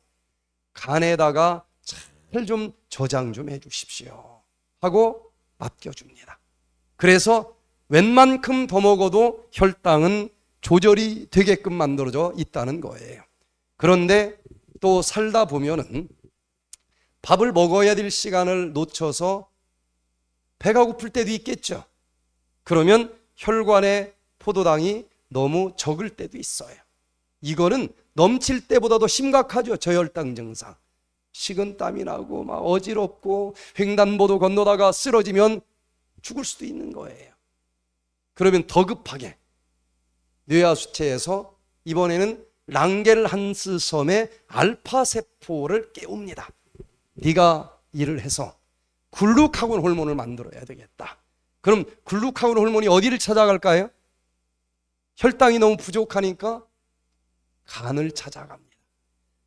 간에다가 잘 좀 저장 좀 해주십시오 하고 맡겨줍니다. 그래서 웬만큼 더 먹어도 혈당은 조절이 되게끔 만들어져 있다는 거예요. 그런데 또 살다 보면은 밥을 먹어야 될 시간을 놓쳐서 배가 고플 때도 있겠죠. 그러면 혈관에 포도당이 너무 적을 때도 있어요. 이거는 넘칠 때보다도 심각하죠. 저혈당 증상. 식은땀이 나고 막 어지럽고 횡단보도 건너다가 쓰러지면 죽을 수도 있는 거예요. 그러면 더 급하게 뇌하수체에서 이번에는 랑겔한스 섬의 알파세포를 깨웁니다. 네가 일을 해서 글루카곤 호르몬을 만들어야 되겠다. 그럼 글루카곤 호르몬이 어디를 찾아갈까요? 혈당이 너무 부족하니까 간을 찾아갑니다.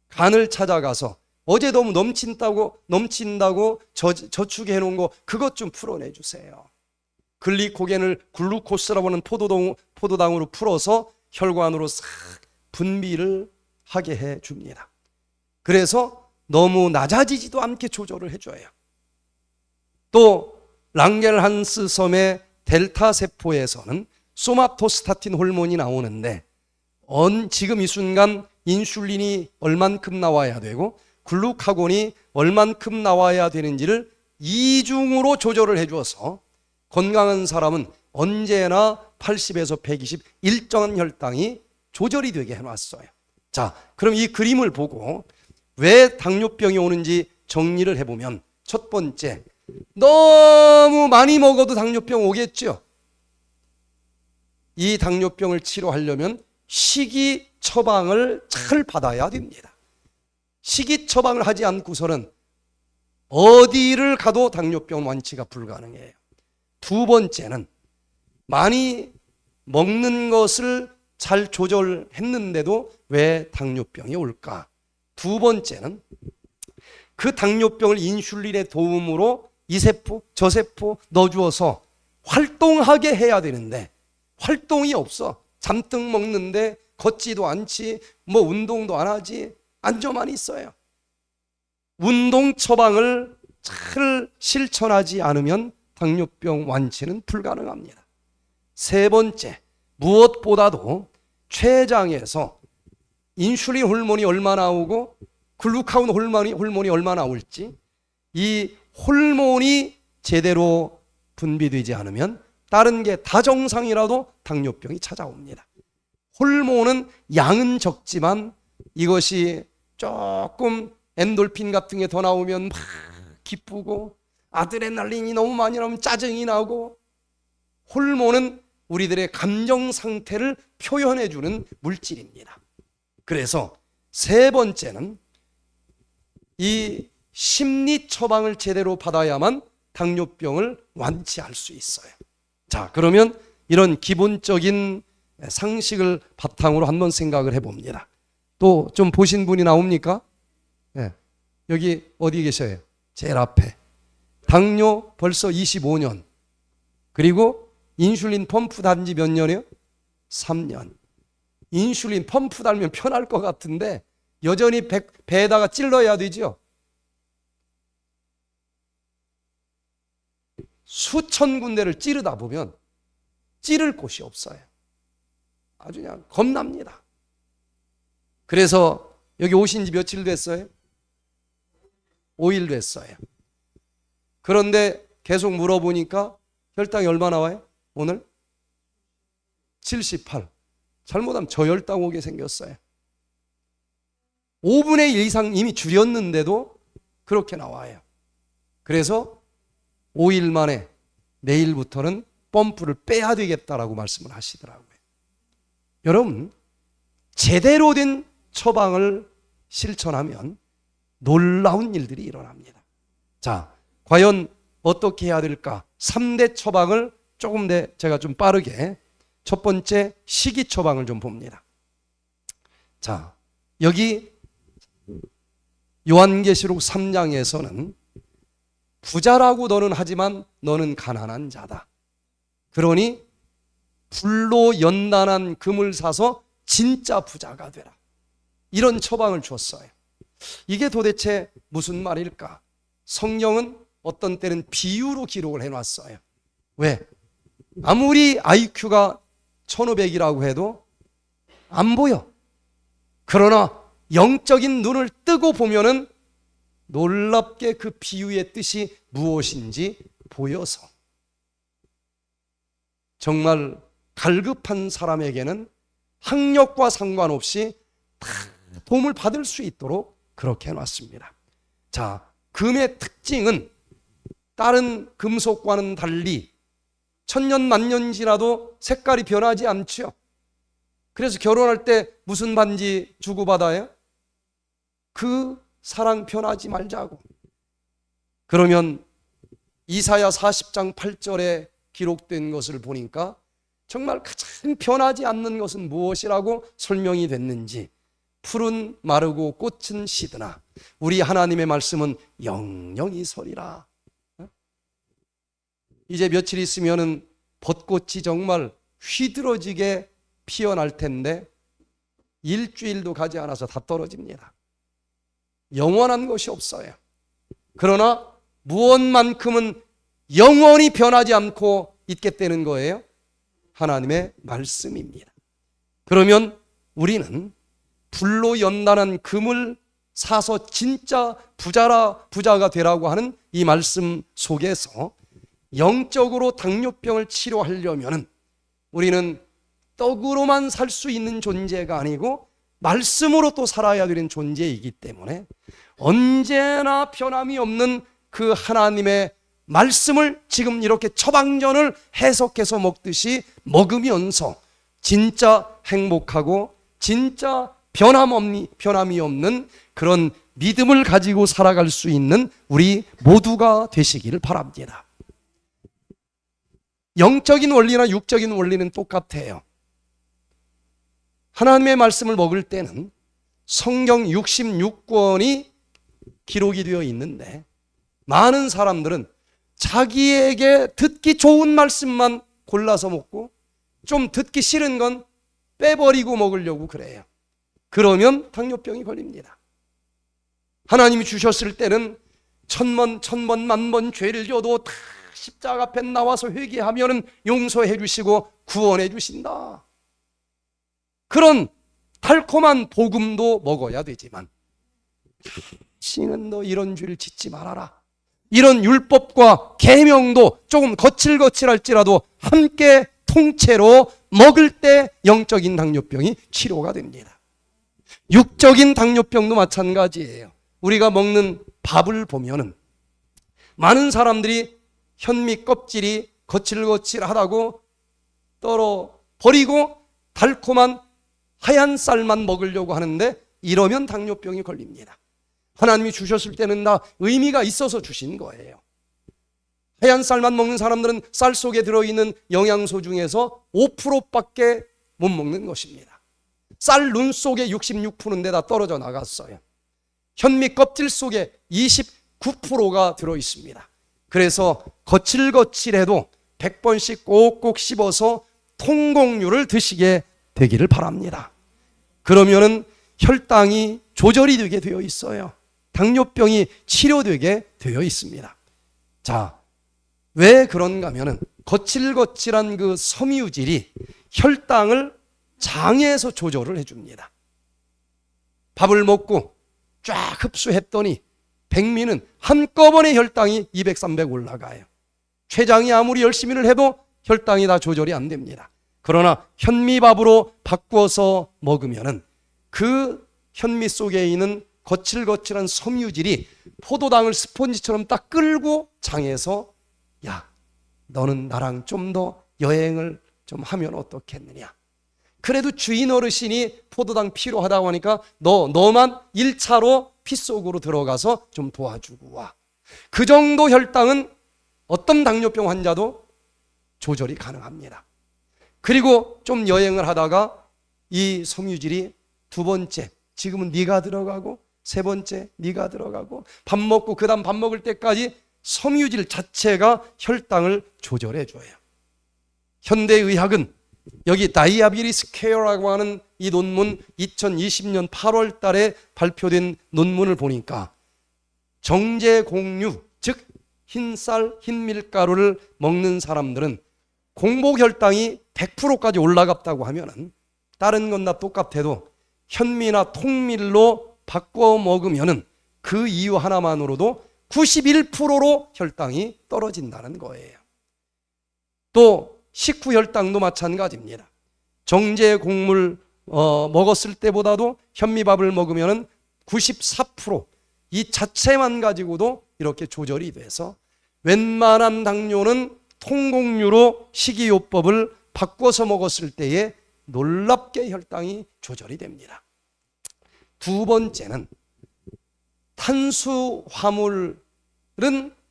간을 찾아가서 어제 너무 넘친다고 저축해 놓은 거 그것 좀 풀어내 주세요. 글리코겐을 글루코스라고 하는 포도당으로 풀어서 혈관으로 싹 분비를 하게 해 줍니다. 그래서 너무 낮아지지도 않게 조절을 해줘요. 또 랑겔한스 섬의 델타 세포에서는 소마토스타틴 호르몬이 나오는데 지금 이 순간 인슐린이 얼만큼 나와야 되고 글루카곤이 얼만큼 나와야 되는지를 이중으로 조절을 해주어서 건강한 사람은 언제나 80에서 120 일정한 혈당이 조절이 되게 해놨어요. 자, 그럼 이 그림을 보고 왜 당뇨병이 오는지 정리를 해보면, 첫 번째, 너무 많이 먹어도 당뇨병 오겠죠. 이 당뇨병을 치료하려면 식이 처방을 잘 받아야 됩니다. 식이 처방을 하지 않고서는 어디를 가도 당뇨병 완치가 불가능해요. 두 번째는 많이 먹는 것을 잘 조절했는데도 왜 당뇨병이 올까? 두 번째는 그 당뇨병을 인슐린의 도움으로 이 세포 저 세포 넣어주어서 활동하게 해야 되는데 활동이 없어. 잔뜩 먹는데 걷지도 않지, 뭐 운동도 안 하지, 앉아만 있어요. 운동 처방을 잘 실천하지 않으면 당뇨병 완치는 불가능합니다. 세 번째, 무엇보다도 췌장에서 인슐린 호르몬이 얼마 나오고 글루카곤 호르몬이 얼마 나올지, 이 호르몬이 제대로 분비되지 않으면 다른 게 다 정상이라도 당뇨병이 찾아옵니다. 호르몬은 양은 적지만 이것이 조금 엔돌핀 같은 게 더 나오면 막 기쁘고, 아드레날린이 너무 많이 나오면 짜증이 나고, 호르몬은 우리들의 감정 상태를 표현해 주는 물질입니다. 그래서 세 번째는 이 심리 처방을 제대로 받아야만 당뇨병을 완치할 수 있어요. 자, 그러면 이런 기본적인 상식을 바탕으로 한번 생각을 해봅니다. 또 좀 보신 분이 나옵니까? 네. 여기 어디 계셔요? 제일 앞에. 당뇨 벌써 25년. 그리고 인슐린 펌프 단지 몇 년이에요? 3년. 인슐린 펌프 달면 편할 것 같은데 여전히 배에다가 찔러야 되죠. 수천 군데를 찌르다 보면 찌를 곳이 없어요. 아주 그냥 겁납니다. 그래서 여기 오신 지 며칠 됐어요? 5일 됐어요. 그런데 계속 물어보니까 혈당이 얼마 나와요? 오늘? 78. 잘못하면 저혈당 오게 생겼어요. 5분의 1 이상 이미 줄였는데도 그렇게 나와요. 그래서 5일 만에 내일부터는 펌프를 빼야 되겠다라고 말씀을 하시더라고요. 여러분, 제대로 된 처방을 실천하면 놀라운 일들이 일어납니다. 자, 과연 어떻게 해야 될까? 3대 처방을 조금 더 제가 좀 빠르게, 첫 번째 식이 처방을 좀 봅니다. 자, 여기 요한계시록 3장에서는 부자라고 너는 하지만 너는 가난한 자다. 그러니 불로 연단한 금을 사서 진짜 부자가 되라. 이런 처방을 줬어요. 이게 도대체 무슨 말일까? 성경은 어떤 때는 비유로 기록을 해놨어요. 왜? 아무리 IQ가 1500이라고 해도 안 보여. 그러나 영적인 눈을 뜨고 보면은 놀랍게 그 비유의 뜻이 무엇인지 보여서 정말 갈급한 사람에게는 학력과 상관없이 다 도움을 받을 수 있도록 그렇게 해놨습니다. 자, 금의 특징은 다른 금속과는 달리 천년 만년 지나도 색깔이 변하지 않죠. 그래서 결혼할 때 무슨 반지 주고받아요? 그 사랑 변하지 말자고. 그러면 이사야 40장 8절에 기록된 것을 보니까 정말 가장 변하지 않는 것은 무엇이라고 설명이 됐는지, 풀은 마르고 꽃은 시드나 우리 하나님의 말씀은 영영이 서리라. 이제 며칠 있으면은 벚꽃이 정말 휘드러지게 피어날 텐데 일주일도 가지 않아서 다 떨어집니다. 영원한 것이 없어요. 그러나 무엇만큼은 영원히 변하지 않고 있겠다는 거예요? 하나님의 말씀입니다. 그러면 우리는 불로 연단한 금을 사서 진짜 부자가 되라고 하는 이 말씀 속에서 영적으로 당뇨병을 치료하려면 우리는 떡으로만 살 수 있는 존재가 아니고 말씀으로 또 살아야 되는 존재이기 때문에 언제나 변함이 없는 그 하나님의 말씀을 지금 이렇게 처방전을 해석해서 먹듯이 먹으면서 진짜 행복하고 진짜 변함이 없는 그런 믿음을 가지고 살아갈 수 있는 우리 모두가 되시기를 바랍니다. 영적인 원리나 육적인 원리는 똑같아요. 하나님의 말씀을 먹을 때는 성경 66권이 기록이 되어 있는데 많은 사람들은 자기에게 듣기 좋은 말씀만 골라서 먹고 좀 듣기 싫은 건 빼버리고 먹으려고 그래요. 그러면 당뇨병이 걸립니다. 하나님이 주셨을 때는 천번 만번 죄를 져도 다 십자가 앞에 나와서 회개하면은 용서해 주시고 구원해 주신다. 그런 달콤한 복음도 먹어야 되지만, 신은 너 이런 죄를 짓지 말아라, 이런 율법과 계명도 조금 거칠거칠할지라도 함께 통째로 먹을 때 영적인 당뇨병이 치료가 됩니다. 육적인 당뇨병도 마찬가지예요. 우리가 먹는 밥을 보면은 많은 사람들이 현미 껍질이 거칠거칠하다고 떨어 버리고 달콤한 하얀 쌀만 먹으려고 하는데, 이러면 당뇨병이 걸립니다. 하나님이 주셨을 때는 다 의미가 있어서 주신 거예요. 하얀 쌀만 먹는 사람들은 쌀 속에 들어있는 영양소 중에서 5%밖에 못 먹는 것입니다. 쌀 눈 속에 66%인데 다 떨어져 나갔어요. 현미 껍질 속에 29%가 들어있습니다. 그래서 거칠거칠해도 100번씩 꼭꼭 씹어서 통곡류를 드시게 되기를 바랍니다. 그러면은 혈당이 조절이 되게 되어 있어요. 당뇨병이 치료되게 되어 있습니다. 자, 왜 그런가 하면은 거칠거칠한 그 섬유질이 혈당을 장에서 조절을 해줍니다. 밥을 먹고 쫙 흡수했더니 백미는 한꺼번에 혈당이 200, 300 올라가요. 췌장이 아무리 열심히를 해도 혈당이 다 조절이 안 됩니다. 그러나 현미밥으로 바꿔서 먹으면은 그 현미 속에 있는 거칠거칠한 섬유질이 포도당을 스펀지처럼 딱 끌고 장에서, 야, 너는 나랑 좀 더 여행을 좀 하면 어떻겠느냐. 그래도 주인 어르신이 포도당 필요하다고 하니까 너만 1차로 피 속으로 들어가서 좀 도와주고 와. 그 정도 혈당은 어떤 당뇨병 환자도 조절이 가능합니다. 그리고 좀 여행을 하다가 이 섬유질이 두 번째, 지금은 네가 들어가고, 세 번째 네가 들어가고, 밥 먹고 그 다음 밥 먹을 때까지 섬유질 자체가 혈당을 조절해 줘요. 현대의학은 여기 다이아비티스 케어라고 하는 이 논문, 2020년 8월 달에 발표된 논문을 보니까 정제곡류, 즉 흰쌀, 흰밀가루를 먹는 사람들은 공복혈당이 100%까지 올라갔다고 하면은, 다른 건 다 똑같아도 현미나 통밀로 바꿔 먹으면은 그 이유 하나만으로도 91%로 혈당이 떨어진다는 거예요. 또 식후 혈당도 마찬가지입니다. 정제 곡물 먹었을 때보다도 현미밥을 먹으면 94%, 이 자체만 가지고도 이렇게 조절이 돼서 웬만한 당뇨는 통곡류로 식이요법을 바꿔서 먹었을 때에 놀랍게 혈당이 조절이 됩니다. 두 번째는 탄수화물은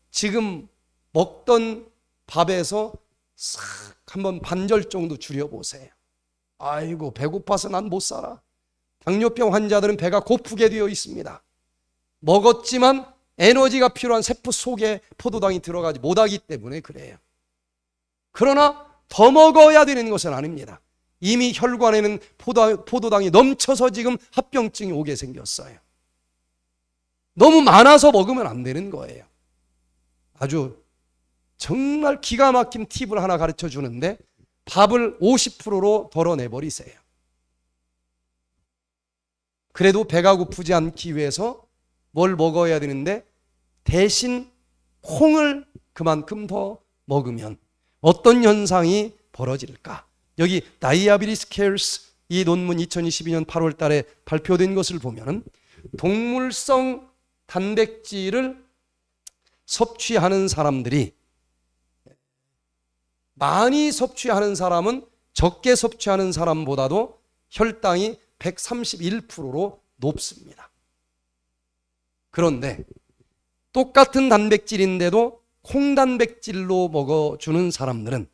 지금 먹던 밥에서 싹 한번 반절 정도 줄여보세요. 아이고, 배고파서 난 못 살아. 당뇨병 환자들은 배가 고프게 되어 있습니다. 먹었지만 에너지가 필요한 세포 속에 포도당이 들어가지 못하기 때문에 그래요. 그러나 더 먹어야 되는 것은 아닙니다. 이미 혈관에는 포도당이 넘쳐서 지금 합병증이 오게 생겼어요. 너무 많아서 먹으면 안 되는 거예요. 아주 정말 기가 막힌 팁을 하나 가르쳐 주는데, 밥을 50%로 덜어내버리세요. 그래도 배가 고프지 않기 위해서 뭘 먹어야 되는데, 대신 콩을 그만큼 더 먹으면 어떤 현상이 벌어질까? 여기 다이아비티스 케어스 이 논문 2022년 8월 달에 발표된 것을 보면 동물성 단백질을 섭취하는 사람들이, 많이 섭취하는 사람은 적게 섭취하는 사람보다도 혈당이 131%로 높습니다. 그런데 똑같은 단백질인데도 콩단백질로 먹어주는 사람들은,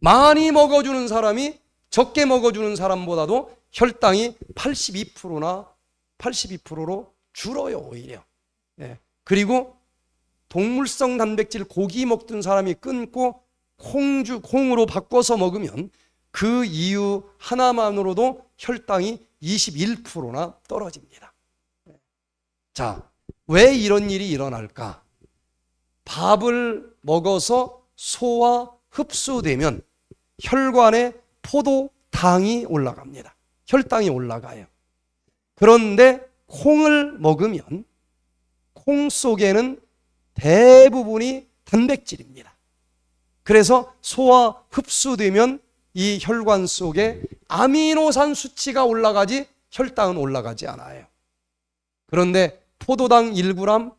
많이 먹어주는 사람이 적게 먹어주는 사람보다도 혈당이 82%나 82%로 줄어요, 오히려. 네. 그리고 동물성 단백질 고기 먹던 사람이 끊고 콩으로 바꿔서 먹으면 그 이유 하나만으로도 혈당이 21%나 떨어집니다. 자, 왜 이런 일이 일어날까? 밥을 먹어서 소화 흡수되면 혈관에 포도당이 올라갑니다. 혈당이 올라가요. 그런데 콩을 먹으면 콩 속에는 대부분이 단백질입니다. 그래서 소화 흡수되면 이 혈관 속에 아미노산 수치가 올라가지 혈당은 올라가지 않아요. 그런데 포도당 1g,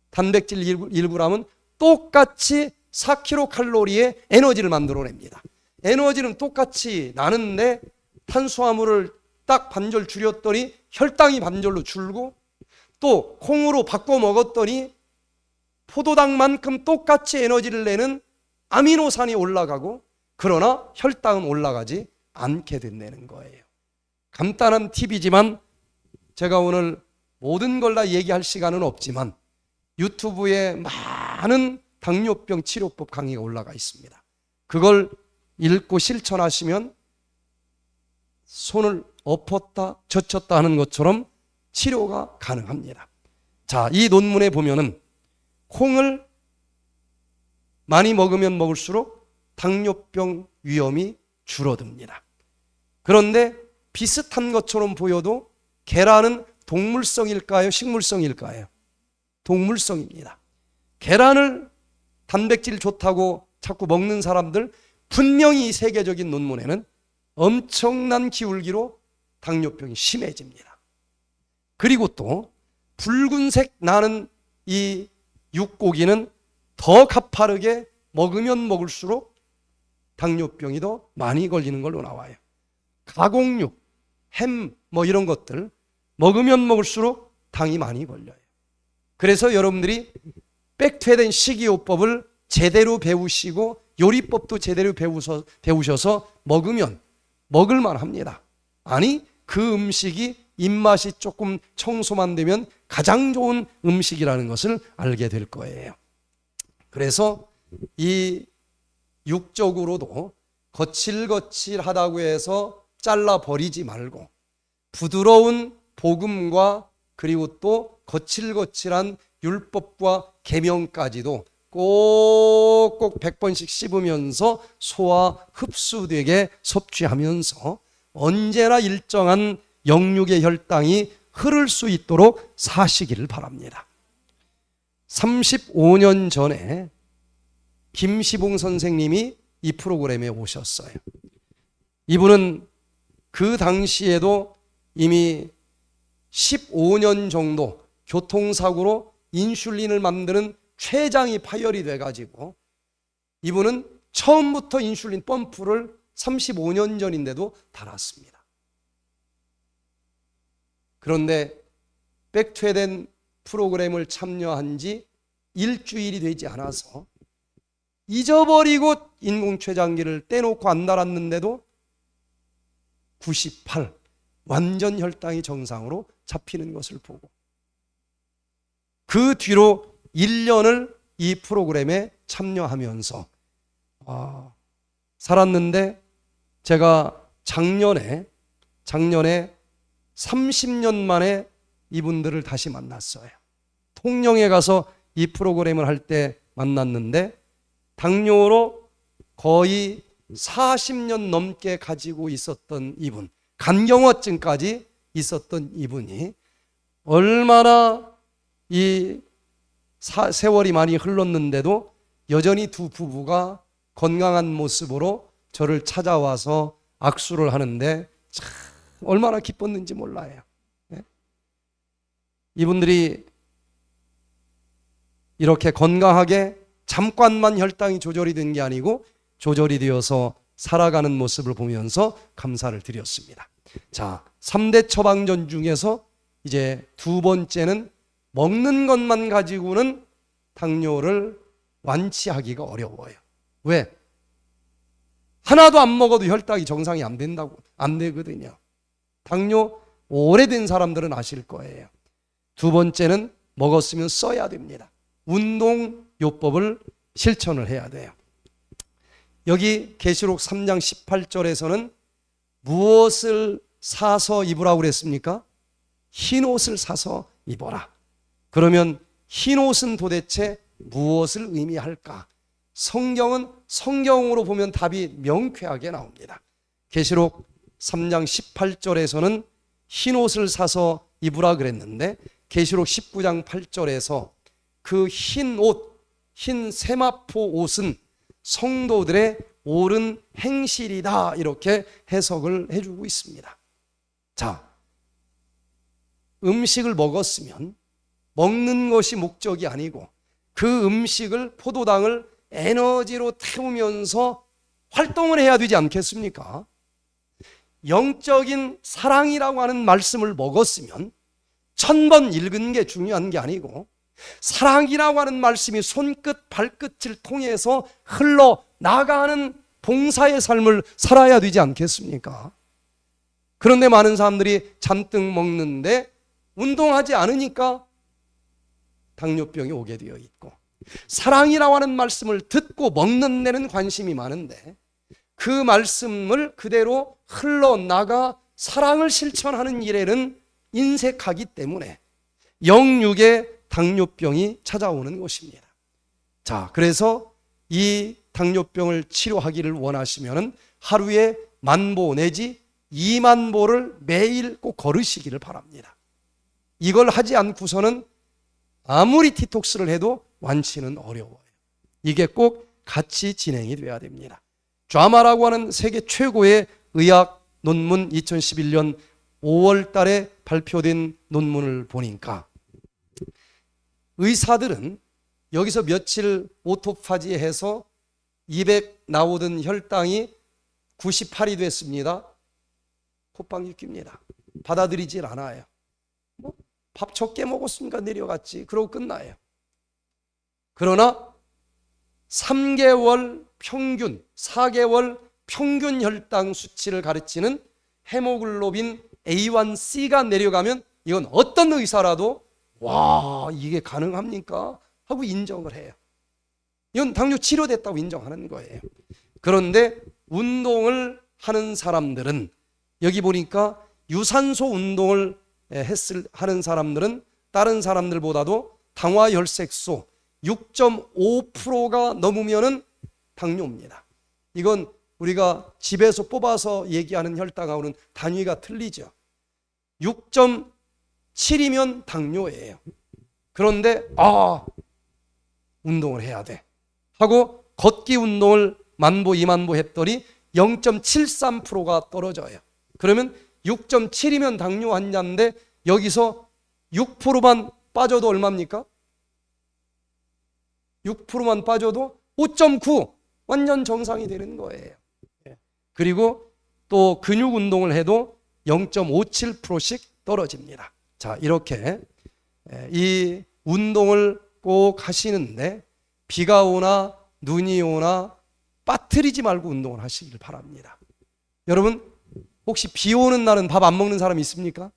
단백질 1g은 똑같이 4kcal의 에너지를 만들어냅니다. 에너지는 똑같이 나는데 탄수화물을 딱 반절 줄였더니 혈당이 반절로 줄고, 또 콩으로 바꿔 먹었더니 포도당만큼 똑같이 에너지를 내는 아미노산이 올라가고, 그러나 혈당은 올라가지 않게 된다는 거예요. 간단한 팁이지만 제가 오늘 모든 걸 다 얘기할 시간은 없지만 유튜브에 많은 당뇨병 치료법 강의가 올라가 있습니다. 그걸 읽고 실천하시면 손을 엎었다 젖혔다 하는 것처럼 치료가 가능합니다. 자, 이 논문에 보면은 콩을 많이 먹으면 먹을수록 당뇨병 위험이 줄어듭니다. 그런데 비슷한 것처럼 보여도 계란은 동물성일까요? 식물성일까요? 동물성입니다. 계란을 단백질 좋다고 자꾸 먹는 사람들, 분명히 이 세계적인 논문에는 엄청난 기울기로 당뇨병이 심해집니다. 그리고 또 붉은색 나는 이 육고기는 더 가파르게 먹으면 먹을수록 당뇨병이 더 많이 걸리는 걸로 나와요. 가공육, 햄 뭐 이런 것들 먹으면 먹을수록 당이 많이 걸려요. 그래서 여러분들이 백퇴된 식이요법을 제대로 배우시고 요리법도 제대로 배우셔서 먹으면 먹을만 합니다. 아니, 그 음식이 입맛이 조금 청소만 되면 가장 좋은 음식이라는 것을 알게 될 거예요. 그래서 이 육적으로도 거칠거칠하다고 해서 잘라버리지 말고 부드러운 복음과 그리고 또 거칠거칠한 율법과 계명까지도 꼭꼭 100번씩 씹으면서 소화 흡수되게 섭취하면서 언제나 일정한 영육의 혈당이 흐를 수 있도록 사시기를 바랍니다. 35년 전에 김시봉 선생님이 이 프로그램에 오셨어요. 이분은 그 당시에도 이미 15년 정도 교통사고로 인슐린을 만드는 췌장이 파열이 돼가지고 이분은 처음부터 인슐린 펌프를 35년 전인데도 달았습니다. 그런데 백퇴된 프로그램을 참여한 지 일주일이 되지 않아서 잊어버리고 인공췌장기를 떼놓고 안 달았는데도 98, 완전 혈당이 정상으로 잡히는 것을 보고 그 뒤로 1년을 이 프로그램에 참여하면서 살았는데, 제가 작년에 30년 만에 이분들을 다시 만났어요. 통영에 가서 이 프로그램을 할 때 만났는데, 당뇨로 거의 40년 넘게 가지고 있었던 이분, 간경화증까지 있었던 이분이 얼마나 이 세월이 많이 흘렀는데도 여전히 두 부부가 건강한 모습으로 저를 찾아와서 악수를 하는데 참 얼마나 기뻤는지 몰라요. 이분들이 이렇게 건강하게 잠깐만 혈당이 조절이 된 게 아니고 조절이 되어서 살아가는 모습을 보면서 감사를 드렸습니다. 자, 3대 처방전 중에서 이제 두 번째는 먹는 것만 가지고는 당뇨를 완치하기가 어려워요. 왜? 하나도 안 먹어도 혈당이 정상이 안 되거든요. 당뇨 오래된 사람들은 아실 거예요. 두 번째는 먹었으면 써야 됩니다. 운동요법을 실천을 해야 돼요. 여기 계시록 3장 18절에서는 무엇을 사서 입으라고 그랬습니까? 흰 옷을 사서 입어라. 그러면 흰옷은 도대체 무엇을 의미할까? 성경은 성경으로 보면 답이 명쾌하게 나옵니다. 계시록 3장 18절에서는 흰옷을 사서 입으라 그랬는데 계시록 19장 8절에서 그 흰 옷, 흰 세마포 옷은 성도들의 옳은 행실이다, 이렇게 해석을 해주고 있습니다. 자, 음식을 먹었으면 먹는 것이 목적이 아니고 그 음식을, 포도당을 에너지로 태우면서 활동을 해야 되지 않겠습니까? 영적인 사랑이라고 하는 말씀을 먹었으면 1000번 읽은 게 중요한 게 아니고 사랑이라고 하는 말씀이 손끝 발끝을 통해서 흘러나가는 봉사의 삶을 살아야 되지 않겠습니까? 그런데 많은 사람들이 잔뜩 먹는데 운동하지 않으니까 당뇨병이 오게 되어 있고, 사랑이라고 하는 말씀을 듣고 먹는 데는 관심이 많은데 그 말씀을 그대로 흘러나가 사랑을 실천하는 일에는 인색하기 때문에 영육의 당뇨병이 찾아오는 것입니다. 자, 그래서 이 당뇨병을 치료하기를 원하시면 하루에 10,000보 내지 20,000보를 매일 꼭 걸으시기를 바랍니다. 이걸 하지 않고서는 아무리 디톡스를 해도 완치는 어려워요. 이게 꼭 같이 진행이 돼야 됩니다. 좌마라고 하는 세계 최고의 의학 논문, 2011년 5월 달에 발표된 논문을 보니까 의사들은 여기서 며칠 오토파지 해서 200 나오던 혈당이 98이 됐습니다. 콧방귀 낍니다. 받아들이질 않아요. 밥 적게 먹었으니까 내려갔지, 그러고 끝나요. 그러나 3개월 평균, 4개월 평균 혈당 수치를 가르치는 헤모글로빈 A1C가 내려가면 이건 어떤 의사라도 와, 이게 가능합니까? 하고 인정을 해요. 이건 당뇨 치료됐다고 인정하는 거예요. 그런데 운동을 하는 사람들은, 여기 보니까 유산소 운동을 하는 사람들은 다른 사람들보다도 당화혈색소 6.5%가 넘으면은 당뇨입니다. 이건 우리가 집에서 뽑아서 얘기하는 혈당하고는 단위가 틀리죠. 6.7이면 당뇨예요. 그런데 운동을 해야 돼 하고 걷기 운동을 10,000보 20,000보 했더니 0.73%가 떨어져요. 그러면 6.7이면 당뇨 환자인데 여기서 6%만 빠져도 얼마입니까? 6%만 빠져도 5.9 완전 정상이 되는 거예요. 그리고 또 근육 운동을 해도 0.57%씩 떨어집니다. 자, 이렇게 이 운동을 꼭 하시는데 비가 오나 눈이 오나 빠뜨리지 말고 운동을 하시길 바랍니다. 여러분, 혹시 비 오는 날은 밥 안 먹는 사람 있습니까?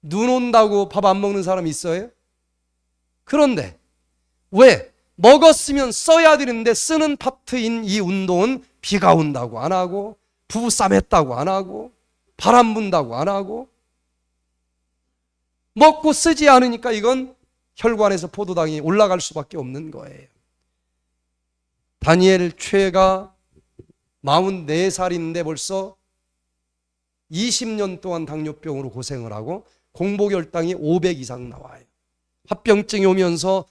눈 온다고 밥 안 먹는 사람 있어요? 그런데 왜? 먹었으면 써야 되는데 쓰는 파트인 이 운동은 비가 온다고 안 하고, 부부싸움 했다고 안 하고, 바람 분다고 안 하고, 먹고 쓰지 않으니까 이건 혈관에서 포도당이 올라갈 수밖에 없는 거예요. 다니엘 최가 44살인데 벌써 20년 동안 당뇨병으로 고생을 하고 공복혈당이 500 이상 나와요. 합병증이 오면서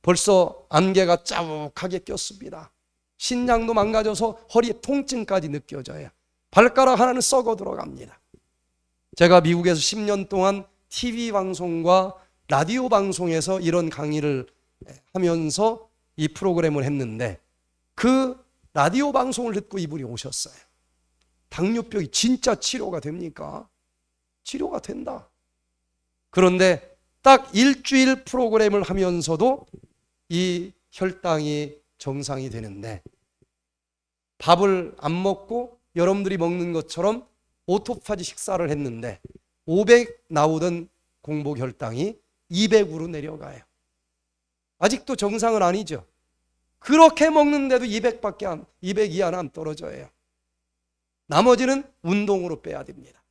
벌써 안개가 짜욱하게 꼈습니다. 신장도 망가져서 허리에 통증까지 느껴져요. 발가락 하나는 썩어 들어갑니다. 제가 미국에서 10년 동안 TV 방송과 라디오 방송에서 이런 강의를 하면서 이 프로그램을 했는데 그 라디오 방송을 듣고 이분이 오셨어요. 당뇨병이 진짜 치료가 됩니까? 치료가 된다. 그런데 딱 일주일 프로그램을 하면서도 이 혈당이 정상이 되는데 밥을 안 먹고 여러분들이 먹는 것처럼 오토파지 식사를 했는데 500 나오던 공복 혈당이 200으로 내려가요. 아직도 정상은 아니죠. 그렇게 먹는데도 200 이하는 안 떨어져요. 나머지는 운동으로 빼야 됩니다.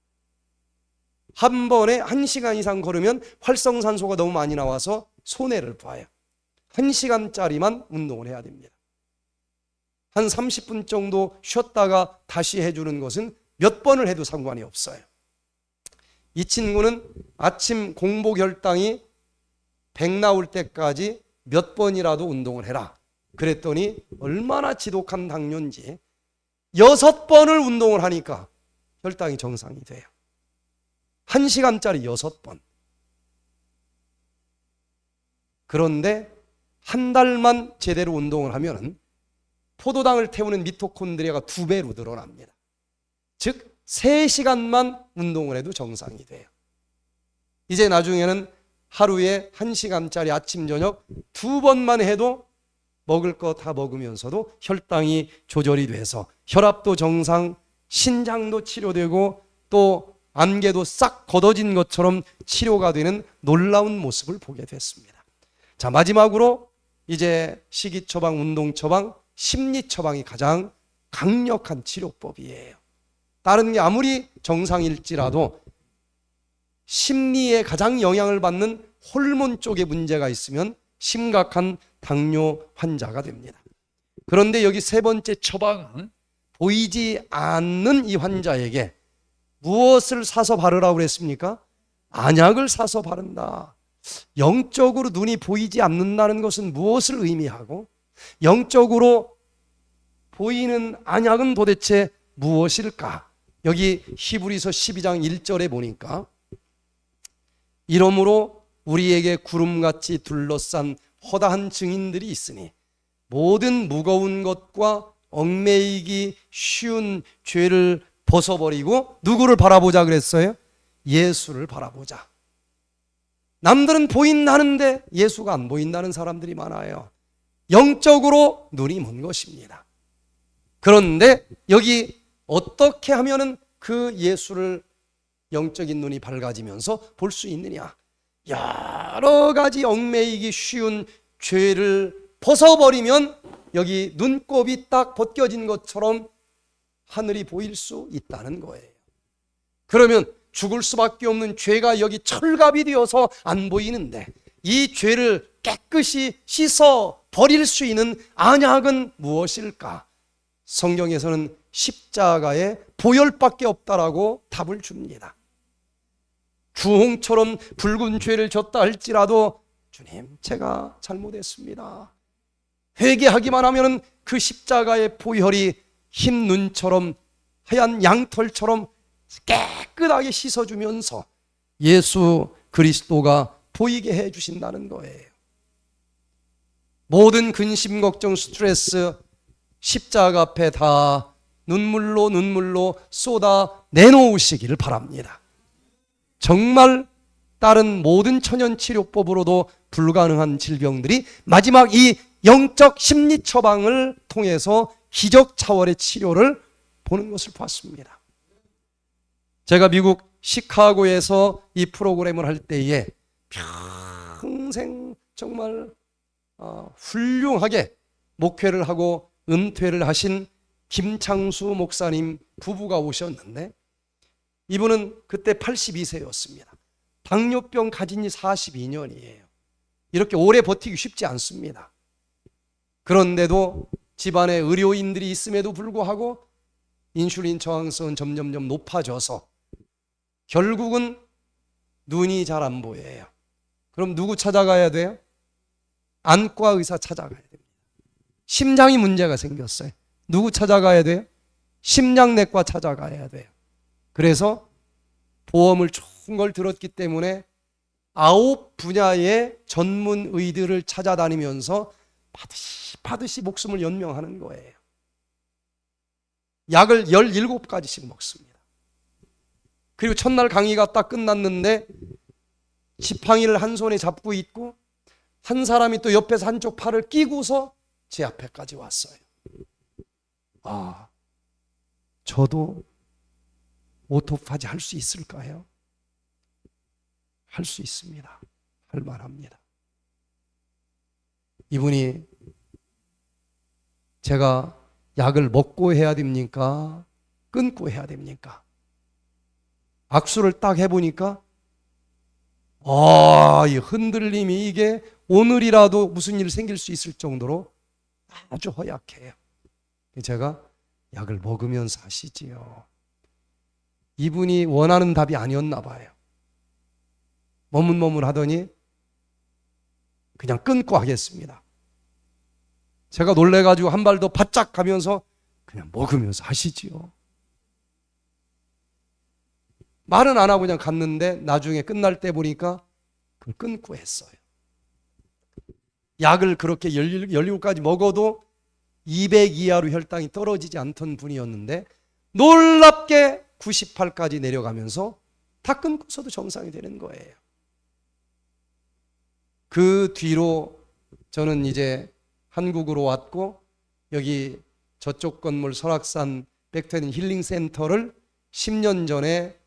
한 번에 1시간 이상 걸으면 활성산소가 너무 많이 나와서 손해를 봐요. 1시간짜리만 운동을 해야 됩니다. 한 30분 정도 쉬었다가 다시 해주는 것은 몇 번을 해도 상관이 없어요. 이 친구는 아침 공복 혈당이 100 나올 때까지 몇 번이라도 운동을 해라. 그랬더니 얼마나 지독한 당뇨인지 6번을 운동을 하니까 혈당이 정상이 돼요. 1시간짜리 6번. 그런데 한 달만 제대로 운동을 하면 포도당을 태우는 미토콘드리아가 2배로 늘어납니다. 즉 3시간만 운동을 해도 정상이 돼요. 이제 나중에는 하루에 1시간짜리 아침 저녁 2번만 해도 먹을 거 다 먹으면서도 혈당이 조절이 돼서 혈압도 정상, 신장도 치료되고 또 안개도 싹 걷어진 것처럼 치료가 되는 놀라운 모습을 보게 됐습니다. 자, 마지막으로 이제 식이 처방, 운동 처방, 심리 처방이 가장 강력한 치료법이에요. 다른 게 아무리 정상일지라도 심리에 가장 영향을 받는 호르몬 쪽에 문제가 있으면 심각한 당뇨 환자가 됩니다. 그런데 여기 세 번째 처방은 보이지 않는 이 환자에게 무엇을 사서 바르라고 그랬습니까? 안약을 사서 바른다. 영적으로 눈이 보이지 않는다는 것은 무엇을 의미하고 영적으로 보이는 안약은 도대체 무엇일까? 여기 히브리서 12장 1절에 보니까 이러므로 우리에게 구름같이 둘러싼 허다한 증인들이 있으니 모든 무거운 것과 얽매이기 쉬운 죄를 벗어버리고 누구를 바라보자 그랬어요? 예수를 바라보자. 남들은 보인다는데 예수가 안 보인다는 사람들이 많아요. 영적으로 눈이 먼 것입니다. 그런데 여기 어떻게 하면은 그 예수를 영적인 눈이 밝아지면서 볼 수 있느냐? 여러 가지 얽매이기 쉬운 죄를 벗어버리면 여기 눈곱이 딱 벗겨진 것처럼 하늘이 보일 수 있다는 거예요. 그러면 죽을 수밖에 없는 죄가 여기 철갑이 되어서 안 보이는데 이 죄를 깨끗이 씻어 버릴 수 있는 안약은 무엇일까? 성경에서는 십자가의 보혈밖에 없다라고 답을 줍니다. 주홍처럼 붉은 죄를 졌다 할지라도 주님, 제가 잘못했습니다. 회개하기만 하면 그 십자가의 보혈이 흰 눈처럼 하얀 양털처럼 깨끗하게 씻어주면서 예수 그리스도가 보이게 해주신다는 거예요. 모든 근심, 걱정, 스트레스 십자가 앞에 다 눈물로 쏟아 내놓으시기를 바랍니다. 정말 다른 모든 천연치료법으로도 불가능한 질병들이 마지막 이 영적 심리 처방을 통해서 기적 차원의 치료를 보는 것을 봤습니다. 제가 미국 시카고에서 이 프로그램을 할 때에 평생 정말 훌륭하게 목회를 하고 은퇴를 하신 김창수 목사님 부부가 오셨는데 이분은 그때 82세였습니다. 당뇨병 가진 지 42년이에요. 이렇게 오래 버티기 쉽지 않습니다. 그런데도 집안에 의료인들이 있음에도 불구하고 인슐린 저항성은 점점점 높아져서 결국은 눈이 잘 안 보여요. 그럼 누구 찾아가야 돼요? 안과 의사 찾아가야 됩니다. 심장이 문제가 생겼어요. 누구 찾아가야 돼요? 심장내과 찾아가야 돼요. 그래서 보험을 좋은 걸 들었기 때문에 9 분야의 전문 의들을 찾아다니면서 받으시 목숨을 연명하는 거예요. 약을 17가지씩 먹습니다. 그리고 첫날 강의가 딱 끝났는데 지팡이를 한 손에 잡고 있고 한 사람이 또 옆에서 한쪽 팔을 끼고서 제 앞에까지 왔어요. 아, 저도 오토파지 할 수 있을까요? 할 수 있습니다. 할 만합니다. 이분이 제가 약을 먹고 해야 됩니까? 끊고 해야 됩니까? 악수를 딱 해보니까 이 흔들림이 이게 오늘이라도 무슨 일 생길 수 있을 정도로 아주 허약해요. 제가 약을 먹으면서 하시지요. 이분이 원하는 답이 아니었나 봐요. 머문머문하더니 그냥 끊고 하겠습니다. 제가 놀래가지고 한 발 더 바짝 가면서 그냥 먹으면서 하시지요. 말은 안 하고 그냥 갔는데 나중에 끝날 때 보니까 그걸 끊고 했어요. 약을 그렇게 17가지 먹어도 200 이하로 혈당이 떨어지지 않던 분이었는데 놀랍게 98까지 내려가면서 다 끊고서도 정상이 되는 거예요. 그 뒤로 저는 이제 한국으로 왔고 여기 저쪽 건물 설악산 백투에덴 힐링센터를 10년 전에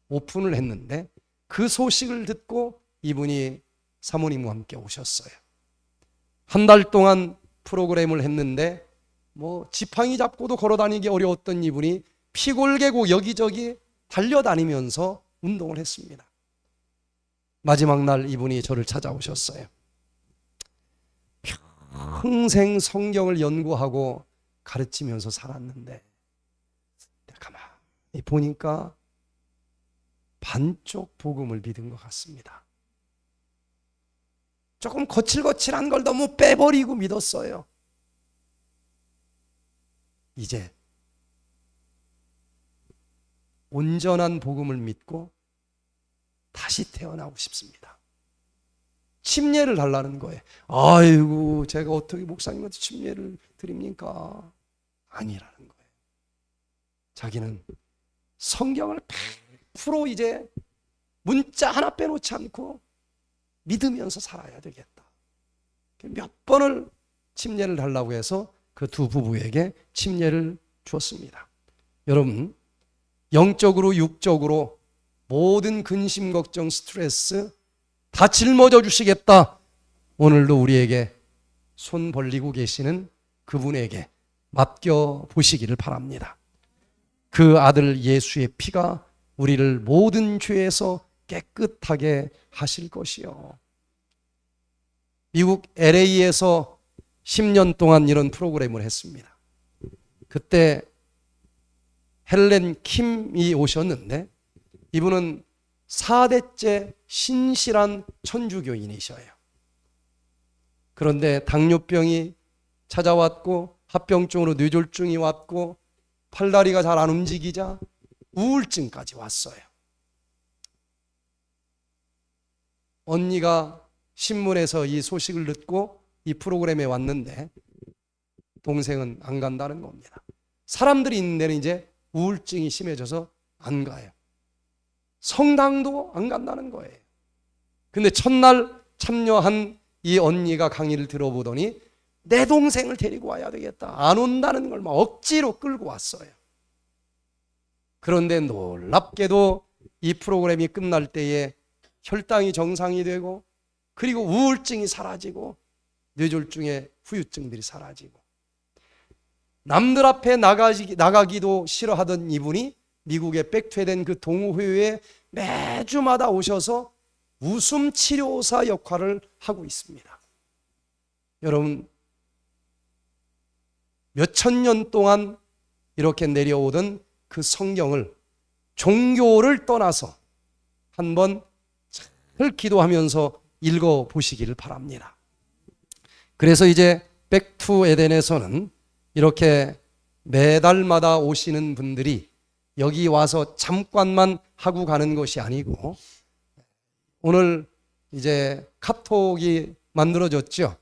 오픈을 했는데 그 소식을 듣고 이분이 사모님과 함께 오셨어요. 한 달 동안 프로그램을 했는데 지팡이 잡고도 걸어다니기 어려웠던 이분이 피골개고 여기저기 달려다니면서 운동을 했습니다. 마지막 날 이분이 저를 찾아오셨어요. 평생 성경을 연구하고 가르치면서 살았는데 가만히 보니까 반쪽 복음을 믿은 것 같습니다. 조금 거칠거칠한 걸 너무 빼버리고 믿었어요. 이제 온전한 복음을 믿고 다시 태어나고 싶습니다. 침례를 달라는 거예요. 아이고, 제가 어떻게 목사님한테 침례를 드립니까? 아니라는 거예요. 자기는 성경을 100% 이제 문자 하나 빼놓지 않고 믿으면서 살아야 되겠다. 몇 번을 침례를 달라고 해서 그 두 부부에게 침례를 주었습니다. 여러분, 영적으로 육적으로 모든 근심, 걱정, 스트레스 다 짊어져 주시겠다. 오늘도 우리에게 손 벌리고 계시는 그분에게 맡겨 보시기를 바랍니다. 그 아들 예수의 피가 우리를 모든 죄에서 깨끗하게 하실 것이요. 미국 LA에서 10년 동안 이런 프로그램을 했습니다. 그때 헬렌 킴이 오셨는데 이분은 4대째 신실한 천주교인이셔요. 그런데 당뇨병이 찾아왔고 합병증으로 뇌졸중이 왔고 팔다리가 잘 안 움직이자 우울증까지 왔어요. 언니가 신문에서 이 소식을 듣고 이 프로그램에 왔는데 동생은 안 간다는 겁니다. 사람들이 있는 데는 이제 우울증이 심해져서 안 가요. 성당도 안 간다는 거예요. 근데 첫날 참여한 이 언니가 강의를 들어보더니 내 동생을 데리고 와야 되겠다. 안 온다는 걸 막 억지로 끌고 왔어요. 그런데 놀랍게도 이 프로그램이 끝날 때에 혈당이 정상이 되고 그리고 우울증이 사라지고 뇌졸중의 후유증들이 사라지고 남들 앞에 나가기도 싫어하던 이분이 미국의 백투에덴 그 동호회에 매주마다 오셔서 웃음 치료사 역할을 하고 있습니다. 여러분, 몇천 년 동안 이렇게 내려오던 그 성경을 종교를 떠나서 한번 잘 기도하면서 읽어보시기를 바랍니다. 그래서 이제 백투에덴에서는 이렇게 매달마다 오시는 분들이 여기 와서 잠깐만 하고 가는 것이 아니고 오늘 이제 카톡이 만들어졌죠.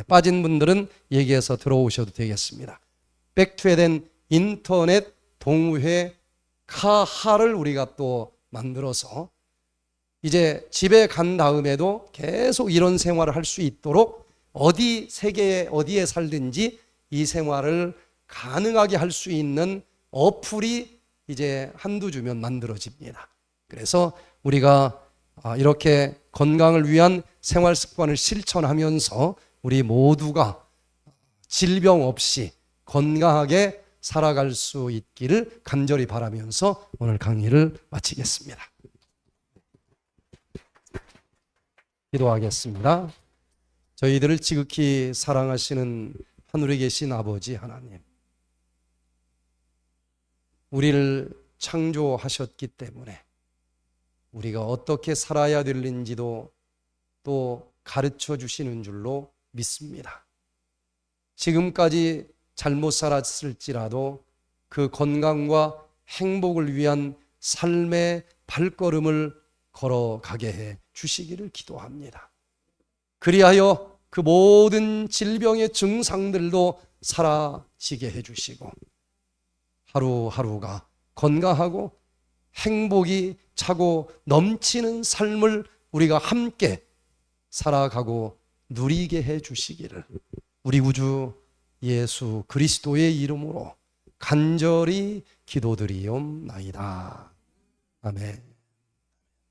빠진 분들은 얘기해서 들어오셔도 되겠습니다. 백투에덴 인터넷 동호회 카하를 우리가 또 만들어서 이제 집에 간 다음에도 계속 이런 생활을 할 수 있도록 어디 세계에 어디에 살든지 이 생활을 가능하게 할 수 있는 어플이 이제 한두 주면 만들어집니다. 그래서 우리가 이렇게 건강을 위한 생활 습관을 실천하면서 우리 모두가 질병 없이 건강하게 살아갈 수 있기를 간절히 바라면서 오늘 강의를 마치겠습니다. 기도하겠습니다. 저희들을 지극히 사랑하시는 하늘에 계신 아버지 하나님, 우리를 창조하셨기 때문에 우리가 어떻게 살아야 될는지도 또 가르쳐 주시는 줄로 믿습니다. 지금까지 잘못 살았을지라도 그 건강과 행복을 위한 삶의 발걸음을 걸어가게 해 주시기를 기도합니다. 그리하여 그 모든 질병의 증상들도 사라지게 해 주시고 하루하루가 건강하고 행복이 차고 넘치는 삶을 우리가 함께 살아가고 누리게 해 주시기를 우리 구주 예수 그리스도의 이름으로 간절히 기도드리옵나이다. 아멘.